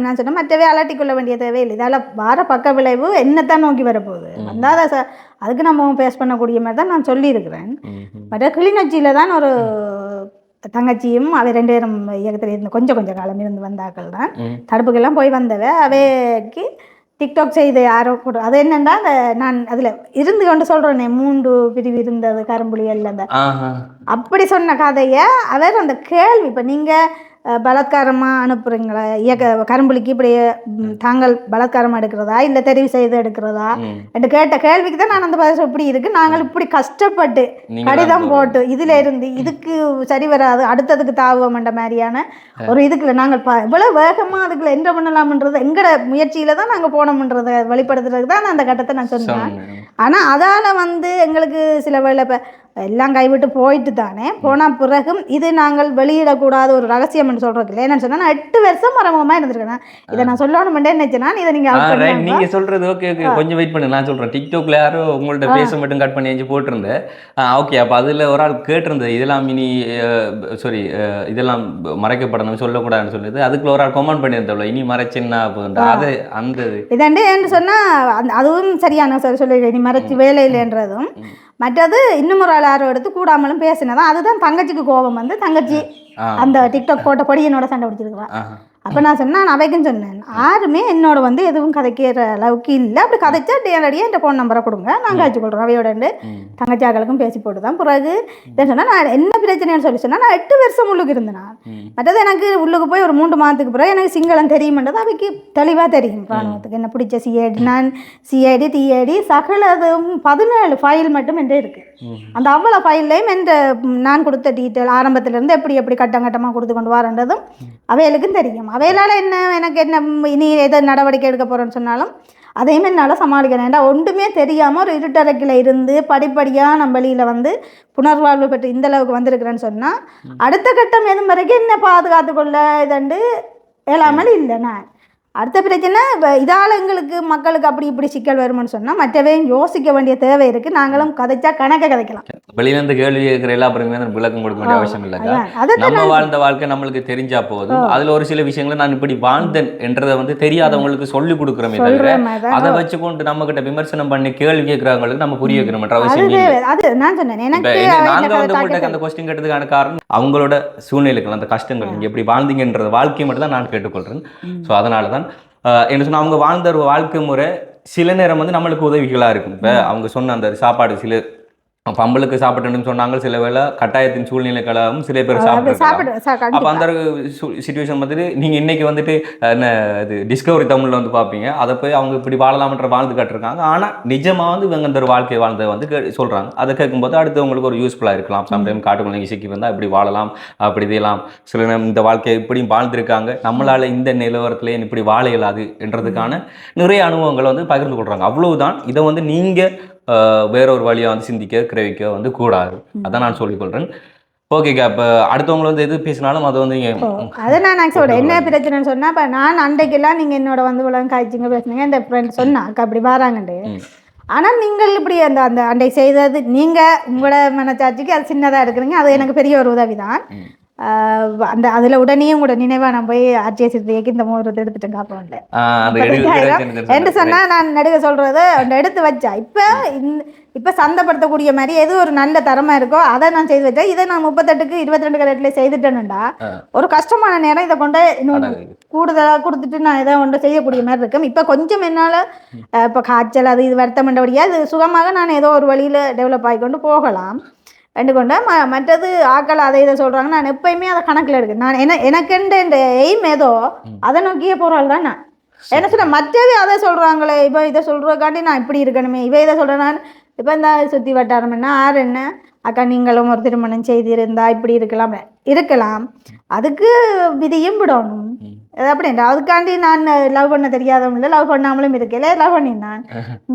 நான் சொன்னேன், மற்றவே அலட்டிக்கொள்ள வேண்டிய தேவையில்லை. இதால் வார பக்க விளைவு என்னத்தான் நோக்கி வரப்போகுது வந்தால் அதை அதுக்கு நம்ம ஃபேஸ் பண்ணக்கூடிய மாதிரி தான் நான் சொல்லியிருக்கிறேன். மற்ற கிளிநொச்சியில் தான் ஒரு தங்கச்சியும் அவை 2 பேரும் இயக்கத்தில் இருந்து கொஞ்சம் காலம் இருந்து வந்தாக்கள் தான். தடுப்புக்கெல்லாம் போய் வந்தவ அவைக்கு டிக்டாக் செய்து யாரோ கூட அது என்னென்னா அந்த நான் அதில் இருந்து கொண்டு சொல்கிறேனே 3 பிரிவு இருந்தது கரும்புலி எல்லாம் அப்படி சொன்ன கதையை அவர் அந்த கேள்வி இப்போ நீங்கள் பலாத்காரமாக அனுப்புகிறீங்களா கரும்புலிக்கு இப்படி தாங்கள் பலாத்காரமாக எடுக்கிறதா இல்லை தெரிவு செய்து எடுக்கிறதா என்று கேட்ட கேள்விக்கு தான் நான் அந்த பதில் இப்படி இருக்குது, நாங்கள் இப்படி கஷ்டப்பட்டு கடிதம் போட்டு இதில் இருந்து இதுக்கு சரி வராது அடுத்ததுக்கு தாவுவோம்ன்ற மாதிரியான ஒரு இதுக்குள்ள நாங்கள் இவ்வளோ வேகமாக அதுக்குள்ள என்ன பண்ணலாம்ன்றது எங்களோட முயற்சியில் தான் நாங்கள் போனோம்ன்றதை வெளிப்படுத்துறதுக்கு தான் அந்த கட்டத்தை நான் சொன்னேன். ஆனால் அதால் வந்து எங்களுக்கு சில வேளை இப்போ எல்லாம் கைவிட்டு போயிட்டு தானே போனால் பிறகும் இது நாங்கள் வெளியிடக்கூடாத ஒரு ரகசியம்னு சொல்கிறது இல்லை. என்னன்னு சொன்னால் நான் 8 வருஷம் மரபமாக இருந்திருக்கேன். இதை நான் சொல்லணும்னே நினைச்சேன்னா இதை நீங்கள் சொல்கிறது ஓகே கொஞ்சம் வெயிட் பண்ணு, நான் சொல்கிறேன். டிக்டாக்ல யாரும் உங்கள்ட்ட பேச மட்டும் கட் பண்ணி வச்சு போட்டிருந்தேன். ஓகே, அப்போ அதில் ஒரு ஆள் கேட்டிருந்தது இதெல்லாம் இனி சாரி இதெல்லாம் மறைக்கப்படணும் சொல்லக்கூடாதுன்னு சொல்லிது. அதுக்குள்ள ஒரு ஆள் கமெண்ட் பண்ணியிருந்தோம்ல இனி மறைச்சின்னா போதுண்டா அது அந்த இதாண்டு ஏன்னு சொன்னால் அதுவும் சரியான சொல்லி இனி மறைச்சி வேலை இல்லைன்றதும் மற்றது இன்னும் ஒரு ஆள் யாரோ எடுத்து கூடாமலும் பேசினதான் அதுதான் தங்கச்சிக்கு கோபம் வந்து தங்கச்சி அந்த டிக்டாக் போட்டபடி என்னோட சண்டை பிடிச்சிருக்கான். அப்போ நான் சொன்னேன் அவைக்குன்னு சொன்னேன் யாருமே என்னோட வந்து எதுவும் கதைக்கிற அளவுக்கு இல்லை. அப்படி கதைச்சா நேரடியாக என் ஃபோன் நம்பரை கொடுங்க நாங்கள் வச்சுக்கொள்கிறோம். அவையோட தங்கச்சாக்களுக்கும் பேசி போட்டு தான் பிறகு இதை சொன்னால் நான் என்ன பிரச்சனைன்னு சொல்லி சொன்னால் நான் 8 வருஷம் உள்ளுக்கு இருந்தேன். நான் மற்றது எனக்கு உள்ளுக்கு போய் ஒரு 3 மாதத்துக்கு பிறகு எனக்கு சிங்களம் தெரியுமென்றது அவைக்கு தெளிவாக தெரியும். இராணுவத்துக்கு என்ன பிடிச்ச சிஐடி நான் சிஐடி டிஐடி சகலதும் 17 ஃபைல் மட்டும் என்ற இருக்குது. அந்த அவ்வளோ ஃபைல்லையும் என்ற நான் கொடுத்த டீட்டெயில் ஆரம்பத்திலேருந்து எப்படி கட்டமாக கொடுத்து கொண்டு வரன்றதும் அவைகளுக்கும் தெரியும். அவையிலால் என்ன எனக்கு என்ன இனி எதை நடவடிக்கை எடுக்க போகிறேன்னு சொன்னாலும் அதையுமே என்னால் சமாளிக்கிறேன். ஏன்னா ஒன்றுமே தெரியாமல் ஒரு இருட்டறைக்கில் இருந்து படிப்படியாக நம்ம வெளியில் வந்து புனர்வாழ்வு பெற்று இந்தளவுக்கு வந்திருக்கிறேன்னு சொன்னால் அடுத்த கட்டம் எதுவும் வரைக்கும் என்ன பாதுகாத்து கொள்ள இதண்டு இயலாமல் இல்லை. நான் அடுத்த பிரச்சனை இதால் எங்களுக்கு மக்களுக்கு அப்படி இப்படி சிக்கல் வருமானு சொன்னால் மற்றவையும் யோசிக்க வேண்டிய தேவை இருக்குது. நாங்களும் கதைச்சா கணக்கை கதைக்கலாம். வெளியிலேருந்து கேள்வி கேட்குற எல்லா பிறகுமே விளக்கம் கொடுக்க வேண்டிய அவசியம் இல்லைங்க. நம்ம வாழ்ந்த வாழ்க்கை நம்மளுக்கு தெரிஞ்சா போதும். அதில் ஒரு சில விஷயங்களை நான் இப்படி வாழ்ந்தேன் என்றதை வந்து தெரியாதவங்களுக்கு சொல்லி கொடுக்குறோமே தவிர அதை வச்சுக்கொண்டு நம்ம கிட்ட விமர்சனம் பண்ணி கேள்வி கேட்குறவங்களுக்கு நம்ம புரிய வைக்கணும்ன்ற அவசியம் இல்லை. அது நான் சொன்னேன் நாங்கள் வந்து உங்கள்கிட்ட அந்த கொஸ்டின் கேட்டதுக்கான காரணம் அவங்களோட சூழ்நிலைகள் அந்த கஷ்டங்கள் நீங்கள் எப்படி வாழ்ந்தீங்கன்ற வாழ்க்கையை மட்டும் தான் நான் கேட்டுக்கொள்கிறேன். ஸோ அதனால தான் என்ன சொன்னால் அவங்க வாழ்ந்த ஒரு வாழ்க்கை முறை சில நேரம் வந்து நம்மளுக்கு உதவிகளாக இருக்கும். இப்போ அவங்க சொன்ன அந்த சாப்பாடு சில பம்பளுக்கு சாப்பிட்டுன்னு சொன்னாங்க, சில வேளை கட்டாயத்தின் சூழ்நிலைகளாகவும் சில பேர் சாப்பிட்றாங்க. அப்போ அந்த சிச்சுவேஷன் வந்துட்டு நீங்கள் இன்னைக்கு வந்துட்டு என்ன இது டிஸ்கவரி தமிழில் வந்து பார்ப்பீங்க, அதை போய் அவங்க இப்படி வாழலாம்ன்ற வாழ்ந்து காட்டிருக்காங்க. ஆனால் நிஜமாக வந்து இவங்க அந்த ஒரு வாழ்க்கை வாழ்ந்ததை வந்து சொல்கிறாங்க. அதை கேட்கும்போது அடுத்து உங்களுக்கு ஒரு யூஸ்ஃபுல்லாக இருக்கலாம். சம்டைம் காட்டுக்குள்ள சிக்கி வந்தால் இப்படி வாழலாம் அப்படி இதெல்லாம் சில நேரம் இந்த வாழ்க்கையை இப்படியும் வாழ்ந்துருக்காங்க, நம்மளால் இந்த நிலவரத்துலேயே இப்படி வாழ இயலாது என்றதுக்கான நிறைய அனுபவங்களை வந்து பகிர்ந்து கொள்கிறாங்க. அவ்வளவுதான். இதை வந்து நீங்கள் வேற ஒரு வழியாக வந்து சிந்திக்க கிரவிக்க வந்து கூடாது. அதான் நான் சொல்லிக்கொள்கிறேன். ஓகேக்கா, இப்போ அடுத்தவங்களை வந்து எது பேசினாலும் அதை வந்து அதை நான் சொல்கிறேன் என்ன பிரச்சனைன்னு சொன்னால் இப்போ நான் அன்றைக்கெல்லாம் நீங்கள் என்னோட வந்து உலகம் காய்ச்சிங்க பேசுனீங்க இந்த ஃப்ரெண்ட் சொன்னாக்கா அப்படி வராங்கண்டு. ஆனால் நீங்கள் இப்படி அந்த அந்த அண்டை செய்தது நீங்கள் உங்களோட மனச்சாட்சிக்கு அது சின்னதாக இருக்கிறீங்க, அது எனக்கு பெரிய ஒரு உதவி தான். அந்த அதில் உடனே உங்களோட நினைவாக நான் போய் ஆட்சியை சிறுத்தைக்கு இந்த மூலத்தை எடுத்துட்டேன் காப்போம்ல என்று சொன்னால் நான் நடுக சொல்கிறது அந்த எடுத்து வச்சா இப்போ சந்தைப்படுத்தக்கூடிய மாதிரி எது ஒரு நல்ல தரமாக இருக்கோ அதை நான் செய்து வச்சேன். இதை நான் 38க்கு 22 கரெக்ட்ல செய்துட்டேன்னுண்டா ஒரு கஷ்டமான நேரம் இதை கொண்டு இன்னொன்று கூடுதலாக கொடுத்துட்டு நான் இதை கொண்டு செய்யக்கூடிய மாதிரி இருக்கும். இப்போ கொஞ்சம் என்னால் இப்போ காய்ச்சல் அது இது வருத்தம் பண்ணபடியாக இது சுகமாக நான் ஏதோ ஒரு வழியில் டெவலப் ஆகிக்கொண்டு போகலாம் ரெண்டு கொண்டா. மற்றது ஆக்கள் அதை இதை சொல்கிறாங்க, நான் எப்போயுமே அதை கணக்கில் எடுக்கிறேன். நான் எனக்குன்ற இந்த எய்ம் ஏதோ அதை நோக்கியே போகிறாள் தான் நான் என்ன சொன்ன மற்றவே அதை சொல்கிறாங்களே, இப்போ இதை சொல்கிறக்காண்டி நான் இப்படி இருக்கணுமே, இதை சொல்கிறேன் நான். இப்போ இந்த சுற்றி வட்டாரம்னா ஆறு என்ன அக்கா நீங்களும் ஒரு திருமணம் செய்திருந்தா இப்படி இருக்கலாம், அதுக்கு விதியும் விடணும். அது அப்படின்ட்டு அதுக்காண்டி நான் லவ் பண்ண தெரியாதவங்க இல்லை, லவ் பண்ணாமலும் இருக்கல, லவ் பண்ணினான்.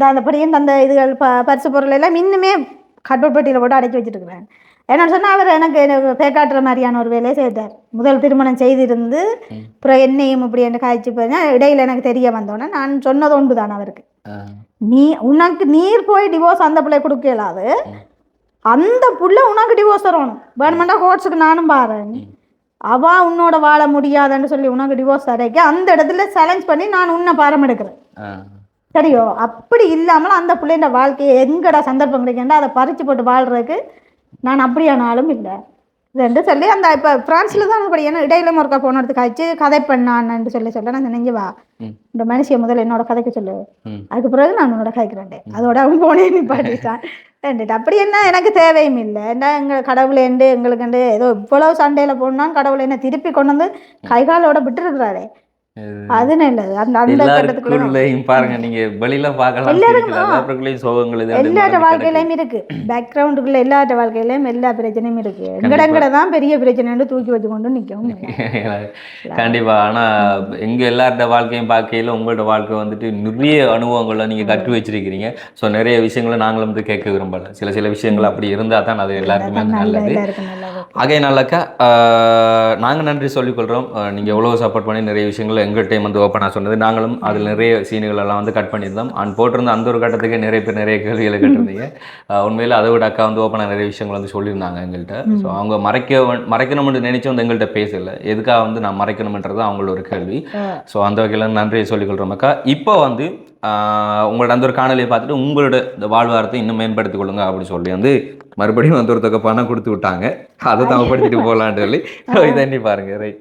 அந்த படியும் அந்த இதுகள் பரிசு பொருள் எல்லாம் இன்னுமே கடவுள் பெட்டியில் போட்டு அடைச்சி வச்சுருக்கிறேன். என்னன்னு சொன்னால் அவர் எனக்கு பேக்காட்டுற மாதிரியான ஒரு வேலையை செய்தார். முதல் திருமணம் செய்திருந்து அப்புறம் என்னையும் இப்படி என்ன காய்ச்சி போயிருந்தேன். இடையில எனக்கு தெரிய வந்தோன்னே நான் சொன்னது ஒன்று தான் அவருக்கு, உனக்கு நீர் போய் டிவோர்ஸ் அந்த பிள்ளை கொடுக்க இயலாது, அந்த புள்ள உனக்கு டிவோர்ஸ் தரணும், வேணுமெண்டா கோர்ட்ஸுக்கு நானும் பாருறேன், அவ உன்னோட வாழ முடியாதுன்னு சொல்லி உனக்கு டிவோர்ஸ் தரைக்க அந்த இடத்துல சேலஞ்ச் பண்ணி நான் உன்னை பாரம் எடுக்கிறேன். சரியோ, அப்படி இல்லாமல் அந்த பிள்ளைன்ற வாழ்க்கையை எங்கடா சந்தர்ப்பம் கிடைக்கண்டா அதை பறிச்சு போட்டு வாழ்றதுக்கு நான் அப்படியானாலும் இல்லை ரெண்டு சொல்லி அந்த இப்போ ஃப்ரான்ஸில் தான் அப்படி ஏன்னா இடையில ஒருக்கா போனதுக்கு ஆச்சு கதை பண்ணான்னு சொல்லி நான் நினைஞ்சு வா இந்த மனுஷியை முதல்ல என்னோட கதைக்கு சொல்லு, அதுக்கு பிறகு நான் உன்னோட கதைக்கிறேன், அதோட அவன் போனே நிப்பாட்டிட்டான். அப்படி என்ன எனக்கு தேவையும் இல்லை, என்ன எங்கள் கடவுளை எங்களுக்கு ஏதோ இவ்வளவு சண்டையில் போனான் கடவுளை என்ன திருப்பி கொண்டு வந்து கைகாலோட விட்டுருக்குறாரே, அது நல்லது. பாருங்க நீங்க வெளியில பார்க்கலாம், எல்லாரோட வாழ்க்கையிலயும் இருக்கு, பேக்ரவுண்டுக்குள்ள எல்லாரோட வாழ்க்கையிலயும் எல்லா பிரச்சனையும் இருக்கு. எங்கட தான் பெரிய பிரச்சனை தூக்கி வச்சு கொண்டு நிற்கும். கண்டிப்பா. ஆனா எங்க எல்லாரோட வாழ்க்கையும் பார்க்கையில உங்களோட வாழ்க்கை வந்துட்டு நிறைய அனுபவங்களை நீங்க கற்று வச்சிருக்கிறீங்க. ஸோ நிறைய விஷயங்களை நாங்களும் வந்து கேட்க விரும்பல, சில விஷயங்கள் அப்படி இருந்தா தான் அது எல்லாருக்குமே நல்லது. ஆகே நல்லக்கா, நாங்க நன்றி சொல்லிக்கொள்றோம். நீங்க எவ்வளவு சப்போர்ட் பண்ணி நிறைய விஷயங்கள் எங்கள் டைம் வந்து ஓப்பனாக சொன்னது, நாங்களும் அதில் நிறைய சீன்கள் எல்லாம் வந்து கட் பண்ணியிருந்தோம். போட்டிருந்த அந்த ஒரு கட்டத்துக்கு நிறைய பேர் நிறைய கேள்விகளை கேட்டிருந்தீங்க. உண்மையில் அதை விட அக்கா வந்து ஓப்பனாக நிறைய விஷயங்கள் வந்து சொல்லியிருந்தாங்க எங்கள்கிட்ட. ஸோ அவங்க மறைக்கணும்னு நினைச்சு வந்து எங்கள்கிட்ட பேசலை, எதுக்காக வந்து நான் மறைக்கணும்ன்றது அவங்களோட ஒரு கேள்வி. ஸோ அந்த வகையில் நன்றியை சொல்லிக்கொள்கிறோம் அக்கா. இப்போ வந்து உங்களோட அந்த ஒரு காணொலியை பார்த்துட்டு உங்களோட இந்த வாழ்வாரத்தை இன்னும் மேம்படுத்திக் கொள்ளுங்க அப்படின்னு சொல்லி வந்து மறுபடியும் வந்து ஒரு தொகை பணம் கொடுத்து விட்டாங்க, அதை தவப்படுத்திட்டு போகலான்னு சொல்லி இதை எண்ணி பாருங்க. ரைட்,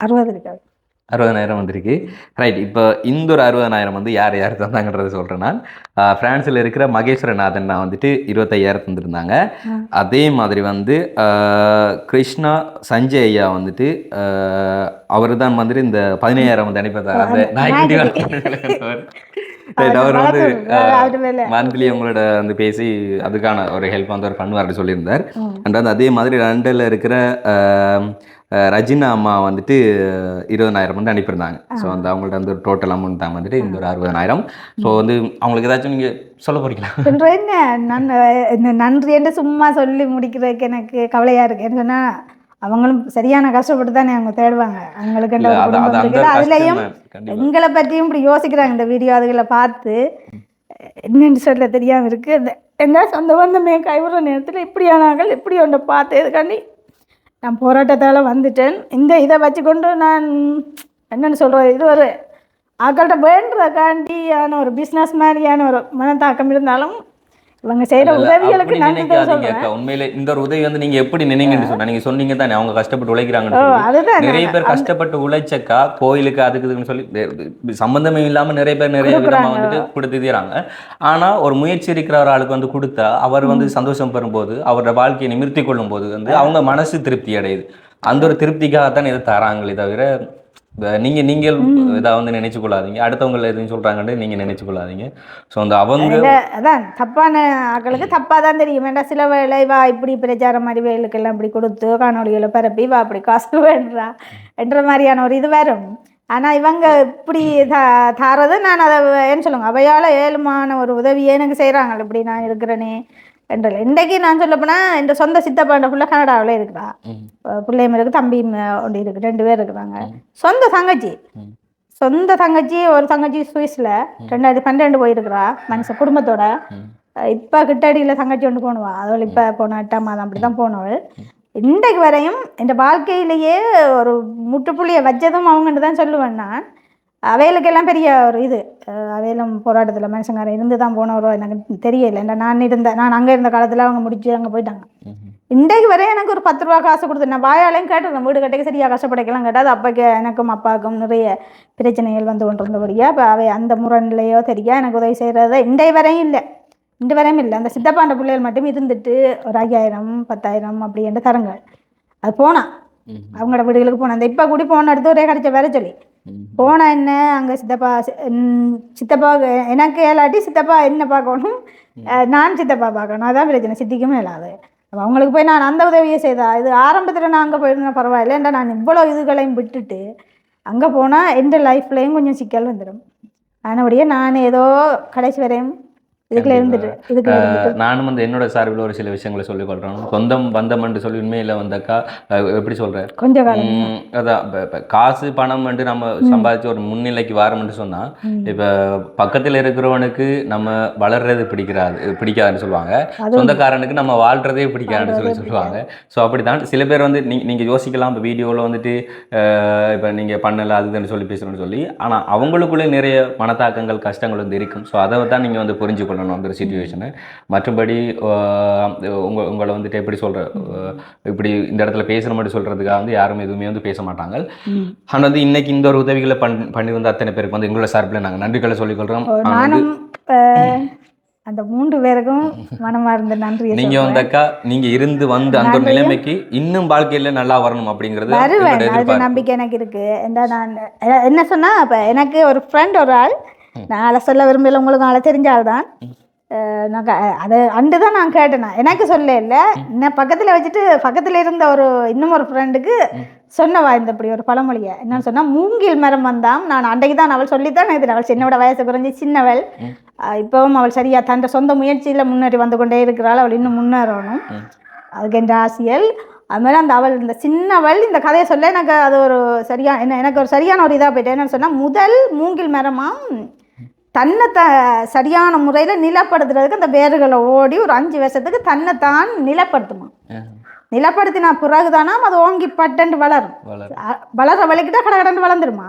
60,000 வந்திருக்கு. ரைட், இப்போ இந்த ஒரு 60,000 வந்து யார் யார் தந்தாங்கன்றதை சொல்கிறேன் நான். ஃப்ரான்ஸில் இருக்கிற மகேஸ்வரநாதன் நான் வந்துட்டு 25,000 தந்துருந்தாங்க. அதே மாதிரி வந்து கிருஷ்ணா சஞ்சய் ஐயா வந்துட்டு அவர் தான் வந்துட்டு இந்த 15,000 வந்து அனுப்பித்தார். அந்த நாய்க்குட்டி அவர் வந்து மந்த்லி உங்களோட வந்து பேசி அதுக்கான ஒரு ஹெல்ப் வந்து அவர் பண்ணுவார்னு சொல்லியிருந்தார். அண்ட் வந்து அதே மாதிரி லண்டனில் இருக்கிற ரஜினா அம்மா வந்துட்டு 20,000 வந்து அனுப்பியிருந்தாங்க. ஸோ அந்த அவங்கள்ட்ட வந்து ஒரு டோட்டல் அமௌண்ட் தான் வந்துட்டு இந்த ஒரு 60,000. ஸோ வந்து அவங்களுக்கு ஏதாச்சும் நீங்கள் சொல்ல போறீங்களா? என்ன நன்றி என்று சும்மா சொல்லி முடிக்கிறதுக்கு எனக்கு கவலையாக இருக்கு. என்ன சொன்னால் அவங்களும் சரியான கஷ்டப்பட்டு தானே அவங்க தேடுவாங்க, அவங்களுக்கு அதுலேயும் எங்களை பற்றியும் இப்படி யோசிக்கிறாங்க. இந்த வீடியோ அதுகளை பார்த்து என்னென்னு சொல்ல தெரியாமல் இருக்குது. என்ன சொந்த பந்தமே கைவிடுற நேரத்தில் இப்படியானார்கள் இப்படி ஒன்றை பார்த்து இதுக்காண்டி நான் போராட்டத்தால் வந்துட்டேன். இந்த இதை வச்சுக்கொண்டு நான் என்னென்னு சொல்கிறது, இது ஒரு ஆக்கள்கிட்ட வேண்டுறக்காண்டியான ஒரு பிஸ்னஸ் மாதிரியான ஒரு மனத்தாக்கம் இருந்தாலும் இவங்க செய்கிற உதவிகளுக்கு நன்றி சொல்கிறேன். உண்மையிலே இந்த ஒரு உதவி வந்து நீங்கள் எப்படி நினைங்கன்னு சொன்னால் நீங்கள் சொன்னீங்க தானே அவங்க கஷ்டப்பட்டு உழைக்கிறாங்கன்னு. நிறைய பேர் கஷ்டப்பட்டு உழைச்சக்கா கோயிலுக்கு அதுக்குன்னு சொல்லி சம்பந்தமே இல்லாமல் நிறைய பேர் நிறைய விதமாக வந்துட்டு கொடுத்து தீராங்க. ஆனால் ஒரு முயற்சி இருக்கிற ஒரு ஆளுக்கு வந்து கொடுத்தா அவர் வந்து சந்தோஷம் பெறும்போது அவரோட வாழ்க்கையை நிமிர்த்தி கொள்ளும் போது வந்து அவங்க மனசு திருப்தி அடையுது. அந்த ஒரு திருப்திக்காகத்தான் இதை தராங்களே தவிர நீங்கள் இதாக வந்து நினைச்சு கொள்ளாதீங்க, அடுத்தவங்களை எதுவும் சொல்கிறாங்கன்னு நீங்கள் நினைச்சு கொள்ளாதீங்க. ஸோ அந்த அவங்க அதான் தப்பான ஆக்களுக்கு தப்பாக தான் தெரியும். வேண்டாம் சில வேலை வா இப்படி பிரச்சாரம் மாதிரி வேலுக்கெல்லாம் இப்படி கொடுத்து காணொலிகளை பரப்பி வா அப்படி காசு வேண்டா என்ற மாதிரியான ஒரு இது வரும். ஆனால் இவங்க இப்படி தாரது நான் அதை என்ன சொல்லுங்க அவையால் ஏழுமான ஒரு உதவியே எனக்கு செய்கிறாங்க. இப்படி நான் இருக்கிறேனே என்றல இன்றைக்கு நான் சொல்லப்போனால் இந்த சொந்த சித்தப்பாண்ட ஃபுல்லாக கனடாவில் இருக்கிறா, பிள்ளையும் இருக்குது தம்பியும் ஒன்று இருக்குது, 2 பேர் இருக்கிறாங்க. சொந்த தங்கச்சி ஒரு தங்கச்சி சுவிஸில் 2012 போயிருக்கிறா மனுஷன் குடும்பத்தோட. இப்போ கிட்டடியில் தங்கச்சி ஒன்று போனுவா, அதோட இப்போ போன 8ஆம் மாதம் அப்படி தான் போனவள். இன்றைக்கு வரையும் இந்த வாழ்க்கையிலேயே ஒரு முற்றுப்புள்ளியை வச்சதும் அவங்கன்னு தான் சொல்லுவேன் நான். அவைகளுக்கெல்லாம் பெரிய ஒரு இது அவையிலும் போராட்டத்தில் மனுஷங்காரன் இருந்து தான் போனவரோ எனக்கு தெரியலை. நான் அங்கே இருந்த காலத்தில் அவங்க முடிச்சு அங்கே போயிட்டாங்க. இன்றைக்கு வரையும் எனக்கு ஒரு 10 ரூபா காசு கொடுத்து நான் வாயாலையும் கேட்டிருக்கேன், வீடு கட்டைக்கு சரியாக கஷ்டப்படைக்கலாம் கேட்டால் அது அப்போக்கு எனக்கும் அப்பாவுக்கும் நிறைய பிரச்சனைகள் வந்து கொண்டு இருந்தபடியா இப்போ அவை அந்த முரண்லையோ தெரியா எனக்கு உதவி செய்கிறத இன்றைய வரையும் இல்லை. இந்த வரையும் இல்லை. அந்த சித்தப்பாண்ட பிள்ளைகள் மட்டும் இருந்துட்டு ஒரு 5000 10,000 அப்படி என்று தரங்க. அது போனா அவங்களோட வீடுகளுக்கு போனா அந்த இப்போ கூடி போன எடுத்து ஒரே கடைச்ச வேற சொல்லி போனா என்ன அங்கே சித்தப்பா எனக்கு ஏலாட்டி சித்தப்பா என்ன பார்க்கணும், நான் சித்தப்பா பார்க்கணும். அதான் பிரச்சனை, சித்திக்குமே இல்லாது. அவங்களுக்கு போய் நான் அந்த உதவியை செய்தா இது ஆரம்பத்தில் நான் அங்கே போயிருந்தேன் பரவாயில்ல. ஏன்டா நான் இவ்வளோ இதுகளையும் விட்டுட்டு அங்கே போனால் எந்த லைஃப்லையும் கொஞ்சம் சிக்கல் வந்துடும். அதனபடியே நான் ஏதோ கடைசி வரையும் நானும் வந்து என்னோட சார்பில் ஒரு சில விஷயங்களை சொல்லிக் கொள்றேன். சொந்தம் பந்தம் சொல்லி உண்மையில வந்தாக்கா எப்படி சொல்றேன், கொஞ்சம் அதான் காசு பணம் நம்ம சம்பாதிச்சு ஒரு முன்னிலைக்கு வாரம்னு சொன்னா இப்ப பக்கத்துல இருக்கிறவனுக்கு நம்ம வளர்றது பிடிக்காதுன்னு சொல்லுவாங்க, சொந்தக்காரனுக்கு நம்ம வாழ்றதே பிடிக்காதுன்னு சொல்லுவாங்க. ஸோ அப்படித்தான் சில பேர் வந்து நீங்க யோசிக்கலாம், இப்போ வீடியோவில் வந்துட்டு இப்போ நீங்க பண்ணல அதுன்னு சொல்லி பேசுறோம்னு சொல்லி, ஆனா அவங்களுக்குள்ளே நிறைய மனத்தாக்கங்கள் கஷ்டங்கள் வந்து இருக்கும். ஸோ அதை தான் நீங்க வந்து புரிஞ்சுக்கொள்ளணும் அந்த சிச்சுவேஷனை. மற்றபடி உங்களை வந்துட்டு எப்படி சொல்ற, இப்படி இந்த இடத்துல பேசுற மாதிரி சொல்றதுக்காக வந்து யாரும் எதுவுமே வந்து பேச மாட்டாங்க. ஆனால் வந்து இன்னைக்கு இந்த ஒரு உதவிகளை பண்ணி வந்த அத்தனை பேருக்கு வந்து எங்களோட சார்பில் நாங்கள் நன்றிகளை சொல்லிக்கொள்றோம். அந்த 3 பேருக்கும் மனமார்ந்த நன்றி. நீங்க வந்தாக்கா நீங்க இருந்து வந்து அந்த ஒரு நிலைமைக்கு இன்னும் வாழ்க்கையில நல்லா வரணும் அப்படிங்கிறது நம்பிக்கை எனக்கு இருக்கு. நான் என்ன சொன்னா, இப்போ எனக்கு ஒரு ஃப்ரெண்ட் ஒரு ஆள், நான் அதை சொல்ல விரும்பல, உங்களுக்கு அதை தெரிஞ்சால்தான் நான் அதை அண்டு தான் நான் கேட்டேன். எனக்கு சொல்ல இல்லை, நான் பக்கத்தில் வச்சுட்டு பக்கத்தில் இருந்த இன்னும் ஒரு ஃப்ரெண்டுக்கு சொன்னவா இந்த இப்படி ஒரு பழமொழியை என்னன்னு சொன்னால், மூங்கில் மரம் வந்தான். நான் அன்றைக்கு தான் அவள் சொல்லித்தான் இது, அவள் சின்னோட வயசு குறைஞ்சி சின்னவள், இப்போவும் அவள் சரியா தன் சொந்த முயற்சியில் முன்னேறி வந்து கொண்டே இருக்கிறாள். அவள் இன்னும் முன்னேறணும், அதுக்கு என்ற ஆசையல். அது மாதிரி அவள் இந்த சின்னவள் இந்த கதையை சொல்ல எனக்கு அது ஒரு எனக்கு ஒரு சரியான ஒரு இதாக போயிட்டேன். என்னன்னு சொன்னால், முதல் மூங்கில் மரமாக தன்னை சரியான முறையில் நிலப்படுத்துறதுக்கு அந்த வேர்களை ஓடி ஒரு 5 வருஷத்துக்கு தன்னைத்தான் நிலப்படுத்துமா. நிலப்படுத்தினா பிறகுதானா அது ஓங்கி பட்டண்டு வளரும். வளர வலிக்கிட்டா கடகடன்னு வளர்ந்துருமா.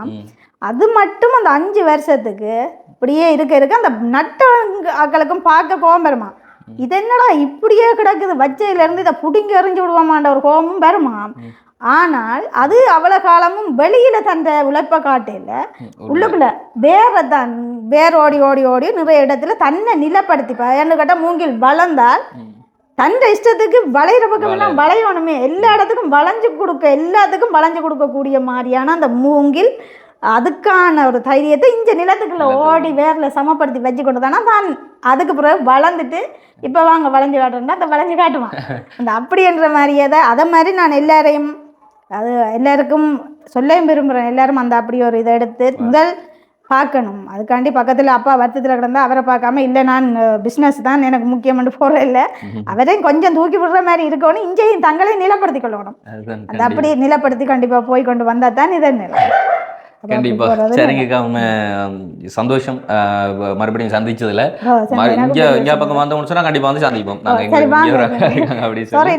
அது மட்டும் அந்த 5 வருஷத்துக்கு இப்படியே இருக்க அந்த நட்டவங்களுக்கும் பார்க்க கோபம் வருமா. இது என்னடா இப்படியே கிடக்குது, வச்சையிலேருந்து இதை பிடிங்கி எறிஞ்சு விடுவோமான்ற ஒரு கோபமும் வருமா. ஆனால் அது அவ்வளோ காலமும் வெளியில தந்த உழைப்பை காட்டையில் உள்ளுக்குள்ள வேர் ஓடி ஓடி ஓடி நிறைய இடத்துல தன்னை நிலப்படுத்திப்பா. என்ன கேட்டால், மூங்கில் வளர்ந்தால் தன்னை இஷ்டத்துக்கு வளைகிற பக்கம் எல்லாம் வளையணுமே, எல்லா இடத்துக்கும் எல்லாத்துக்கும் வளைஞ்சு கொடுக்கக்கூடிய மாதிரியான அந்த மூங்கில் அதுக்கான ஒரு தைரியத்தை இந்த நிலத்துக்குள்ள ஓடி வேரில் சமப்படுத்தி வச்சு கொண்டு தானே தான் அதுக்கு பிறகு வளர்ந்துட்டு இப்போ வாங்க வளைஞ்சு காட்டுறா அந்த வளைஞ்சு காட்டுவான். அந்த அப்படின்ற மாதிரியே தான் அதை மாதிரி நான் எல்லாருக்கும் சொல்லவும் விரும்புகிறேன். எல்லாரும் அந்த அப்படி ஒரு இதை எடுத்து முதல் பார்க்கணும். அதுக்காண்டி பக்கத்தில் அப்பா வருத்தத்தில் கிடந்தா அவரை பார்க்காம இல்லை நான் பிஸ்னஸ் தான் எனக்கு முக்கியம்னு போகிற இல்லை, அவரையும் கொஞ்சம் தூக்கி விடுற மாதிரி இருக்கணும். இங்கேயும் தங்களையும் நிலப்படுத்தி கொள்ளணும். அந்த அப்படி நிலப்படுத்தி கண்டிப்பாக போய் கொண்டு வந்தால் தான் இதன் நிலை. கண்டிப்பா சரிங்கக்கா, சந்தோஷம் மறுபடியும் சந்திச்சதுல. இங்க பக்கம் வந்தோம்னு சொன்னா கண்டிப்பா வந்து சந்திப்போம்.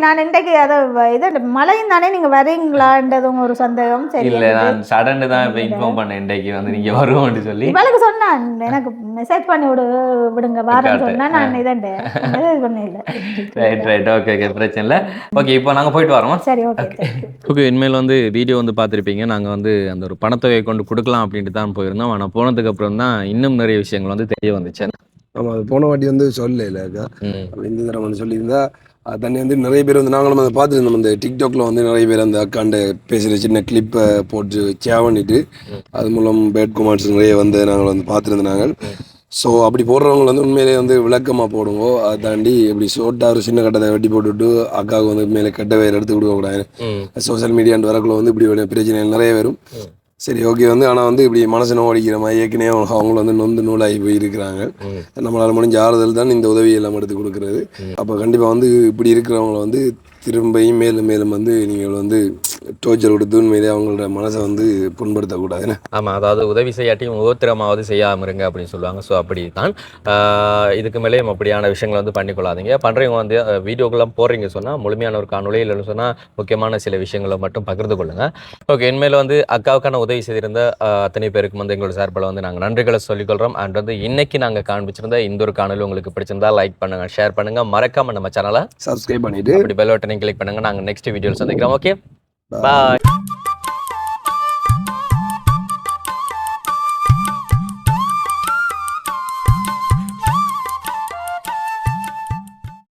நான் இன்றைக்கு அதை மழையும் தானே நீங்க வரீங்களான்றதும் ஒரு சந்தேகம். சரி இல்ல, நான் சடன்னு தான் இப்ப இன்ஃபார்ம் பண்ணேன் இன்றைக்கு வந்து நீங்க வருவோம்னு சொல்லி. இவளுக்கு சொன்னான், எனக்கு மெசேஜ் பண்ணி விடுங்க வாரன்னு சொன்னா நான் இதண்டே பண்ணல. ரைட் ஓகே பிரச்சனை இல்லை. ஓகே இப்போ நாங்க போயிட்டு வரோம். சரி ஓகே ஓகே. இனிமேல் வந்து வீடியோ வந்து பார்த்துருப்பீங்க, நாங்க வந்து அந்த ஒரு பணத்தொகை கொண்டு கொடுக்கலாம் அப்படின்ட்டு தான் போயிருந்தோம். ஆனால் போனதுக்கு அப்புறம் தான் இன்னும் நிறைய விஷயங்கள் வந்து தெரிய வந்துச்சு. ஆமாம், அது போன வாட்டி வந்து சொல்லலைக்கா, இந்த தடவை வந்து சொல்லியிருந்தா தண்ணி வந்து நிறைய பேர் வந்து நாங்களும் அதை பார்த்துருந்தோம். அந்த டிக்டாக்ல வந்து நிறைய பேர் அந்த அக்காண்ட பேசுகிற சின்ன கிளிப்பை போட்டு சேவ் பண்ணிட்டு அது மூலம் பேட் கமெண்ட்ஸ் நிறைய வந்து நாங்கள் வந்து பார்த்துருந்தோம் நாங்கள். ஸோ அப்படி போடுறவங்க வந்து உண்மையிலேயே வந்து விளக்கமாக போடுவோம். அதை தாண்டி இப்படி ஷோட்டாக ஒரு சின்ன கட்டத்தை வெட்டி போட்டுவிட்டு அக்காவுக்கு வந்து மேலே கெட்ட வேறு எடுத்து கொடுக்கக்கூடாது. சோசியல் மீடியாண்டு வரக்குள்ள வந்து இப்படி பிரச்சனை நிறைய வரும். சரி ஓகே வந்து, ஆனால் வந்து இப்படி மனசு நோடிக்கிற மாதிரி ஏற்கனவே அவங்கள வந்து நொந்து நூலாகி போயிருக்கிறாங்க. நம்மளால் முடிஞ்ச ஆறுதல் தான் இந்த உதவி எல்லாம் எடுத்து கொடுக்குறது. அப்போ கண்டிப்பாக வந்து இப்படி இருக்கிறவங்கள வந்து திரும்பியும் மேலும் மேலும் வந்து நீங்கள் வந்து டோர்ச்சர் கொடுத்து உண்மையிலே அவங்களோட மனசை வந்து புண்படுத்தக்கூடாதுன்னு. ஆமாம், அதாவது உதவி செய்யாட்டியும் ஒவ்வொருத்தரமாவது செய்யாமல் இருங்க அப்படின்னு சொல்லுவாங்க. ஸோ அப்படி தான் இதுக்கு மேலேயும் அப்படியான விஷயங்களை வந்து பண்ணிக்கொள்ளாதீங்க. பண்ணுறவங்க வந்து வீடியோக்கெல்லாம் போடுறீங்க சொன்னால் முழுமையான ஒரு காணொலி இல்லைன்னு சொன்னால் முக்கியமான சில விஷயங்களை மட்டும் பகிர்ந்து கொள்ளுங்கள். ஓகே, இனிமேல் வந்து அக்காவுக்கான உதவி செய்திருந்த அத்தனை பேருக்கு வந்து எங்களோட சார்பில் வந்து நாங்கள் நன்றிகளை சொல்லிக்கொள்கிறோம். அண்ட் வந்து இன்னைக்கு நாங்கள் காண்பிச்சிருந்த இந்த ஒரு காணொலி உங்களுக்கு பிடிச்சிருந்தா லைக் பண்ணுங்கள், ஷேர் பண்ணுங்கள், மறக்காமல் நம்ம சேனலை சப்ஸ்கிரைப் பண்ணிவிட்டு அப்படி பெல் பட்டனை கிளிக் பண்ணுங்கள். நாங்கள் நெக்ஸ்ட் வீடியோவில் சந்திக்கிறோம். Okay, bye.